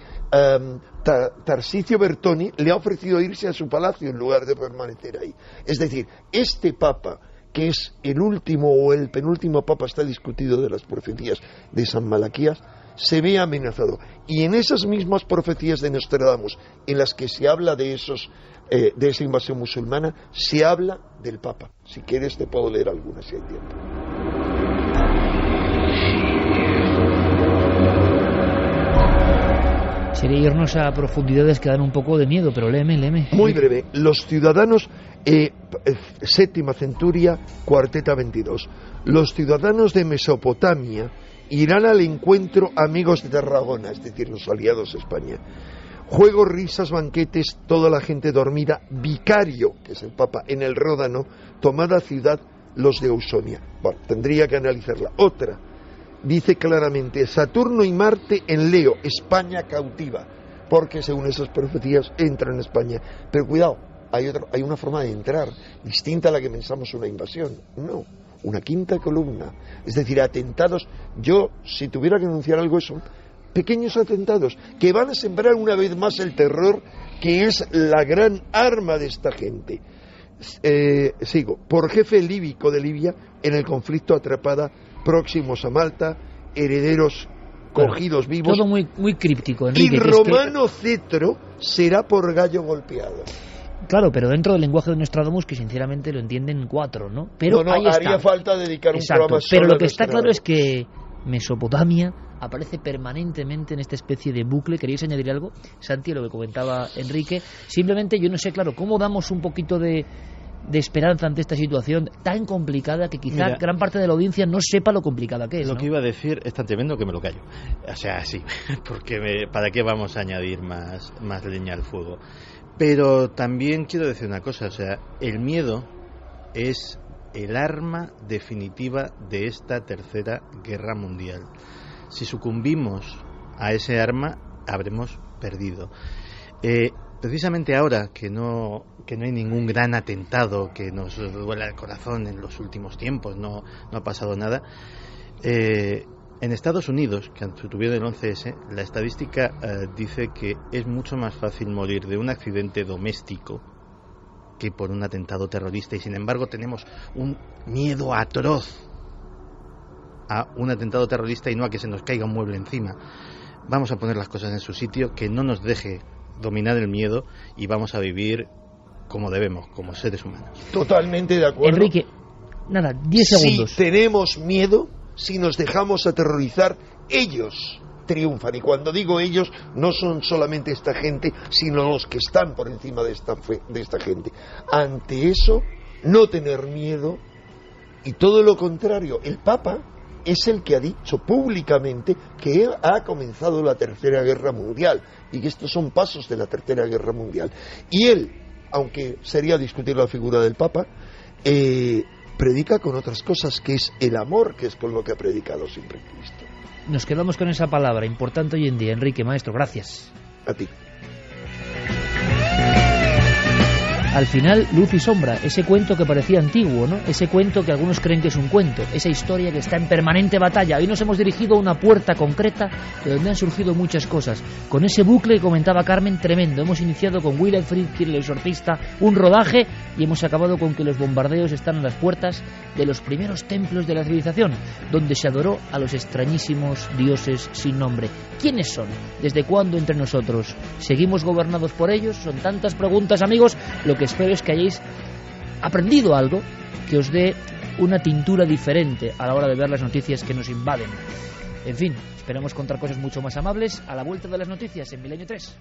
Tarcisio Bertoni le ha ofrecido irse a su palacio en lugar de permanecer ahí. Es decir, este Papa, que es el último o el penúltimo Papa, está discutido, de las profecías de San Malaquías, se ve amenazado. Y en esas mismas profecías de Nostradamus, en las que se habla de esa invasión musulmana, se habla del Papa. Si quieres te puedo leer algunas si hay tiempo. Sería irnos a profundidades que dan un poco de miedo, pero léeme. Muy breve. Los ciudadanos, séptima centuria, cuarteta 22. Los ciudadanos de Mesopotamia irán al encuentro amigos de Tarragona, es decir, los aliados de España. Juegos, risas, banquetes, toda la gente dormida. Vicario, que es el Papa, en el Ródano, tomada ciudad los de Ausonia. Bueno, tendría que analizarla. Otra. Dice claramente, Saturno y Marte en Leo, España cautiva, porque según esas profecías entra en España. Pero cuidado, hay una forma de entrar, distinta a la que pensamos una invasión. No, una quinta columna. Es decir, atentados. Yo, si tuviera que anunciar algo, son pequeños atentados que van a sembrar una vez más el terror, que es la gran arma de esta gente. Sigo. Por jefe líbico de Libia en el conflicto atrapada, próximos a Malta, herederos cogidos vivos. Todo muy, muy críptico, Enrique. Y Romano Cetro será por gallo golpeado. Claro, pero dentro del lenguaje de Nostradamus, que sinceramente lo entienden 4, ¿no? Pero no, ahí está. Haría falta dedicar un programa pero solo lo que a está claro Nostradamus. es que Mesopotamia aparece permanentemente en esta especie de bucle. ¿Queréis añadir algo, Santi, lo que comentaba Enrique? Simplemente yo no sé, claro, cómo damos un poquito de esperanza ante esta situación tan complicada que quizá gran parte de la audiencia no sepa lo complicada que es. Lo ¿no? que iba a decir es tan tremendo que me lo callo. O sea, sí, porque ¿para qué vamos a añadir más leña al fuego? Pero también quiero decir una cosa, o sea, el miedo es el arma definitiva de esta tercera guerra mundial. Si sucumbimos a ese arma, habremos perdido. Precisamente ahora que no hay ningún gran atentado que nos duela el corazón en los últimos tiempos, no ha pasado nada, en Estados Unidos, que tuvieron el 11S, la estadística dice que es mucho más fácil morir de un accidente doméstico que por un atentado terrorista, y sin embargo tenemos un miedo atroz a un atentado terrorista y no a que se nos caiga un mueble encima. Vamos a poner las cosas en su sitio, que no nos deje dominar el miedo, y vamos a vivir como debemos, como seres humanos. Totalmente de acuerdo. Enrique, nada, 10 segundos. Si tenemos miedo, si nos dejamos aterrorizar, ellos triunfan. Y cuando digo ellos, no son solamente esta gente, sino los que están por encima de esta gente. Ante eso, no tener miedo, y todo lo contrario. El Papa es el que ha dicho públicamente que ha comenzado la Tercera Guerra Mundial y que estos son pasos de la Tercera Guerra Mundial. Y él, aunque sería discutir la figura del Papa, predica con otras cosas, que es el amor, que es con lo que ha predicado siempre Cristo. Nos quedamos con esa palabra importante hoy en día. Enrique, maestro, gracias. A ti. Al final, luz y sombra, ese cuento que parecía antiguo, ¿no? Ese cuento que algunos creen que es un cuento, esa historia que está en permanente batalla. Hoy nos hemos dirigido a una puerta concreta de donde han surgido muchas cosas. Con ese bucle que comentaba Carmen, tremendo. Hemos iniciado con Wilfrid, Kirill el exorcista, un rodaje, y hemos acabado con que los bombardeos están en las puertas de los primeros templos de la civilización, donde se adoró a los extrañísimos dioses sin nombre. ¿Quiénes son? ¿Desde cuándo entre nosotros? ¿Seguimos gobernados por ellos? Son tantas preguntas, amigos. Lo que espero es que hayáis aprendido algo que os dé una tintura diferente a la hora de ver las noticias que nos invaden. En fin, esperamos contar cosas mucho más amables a la vuelta de las noticias en Milenio 3.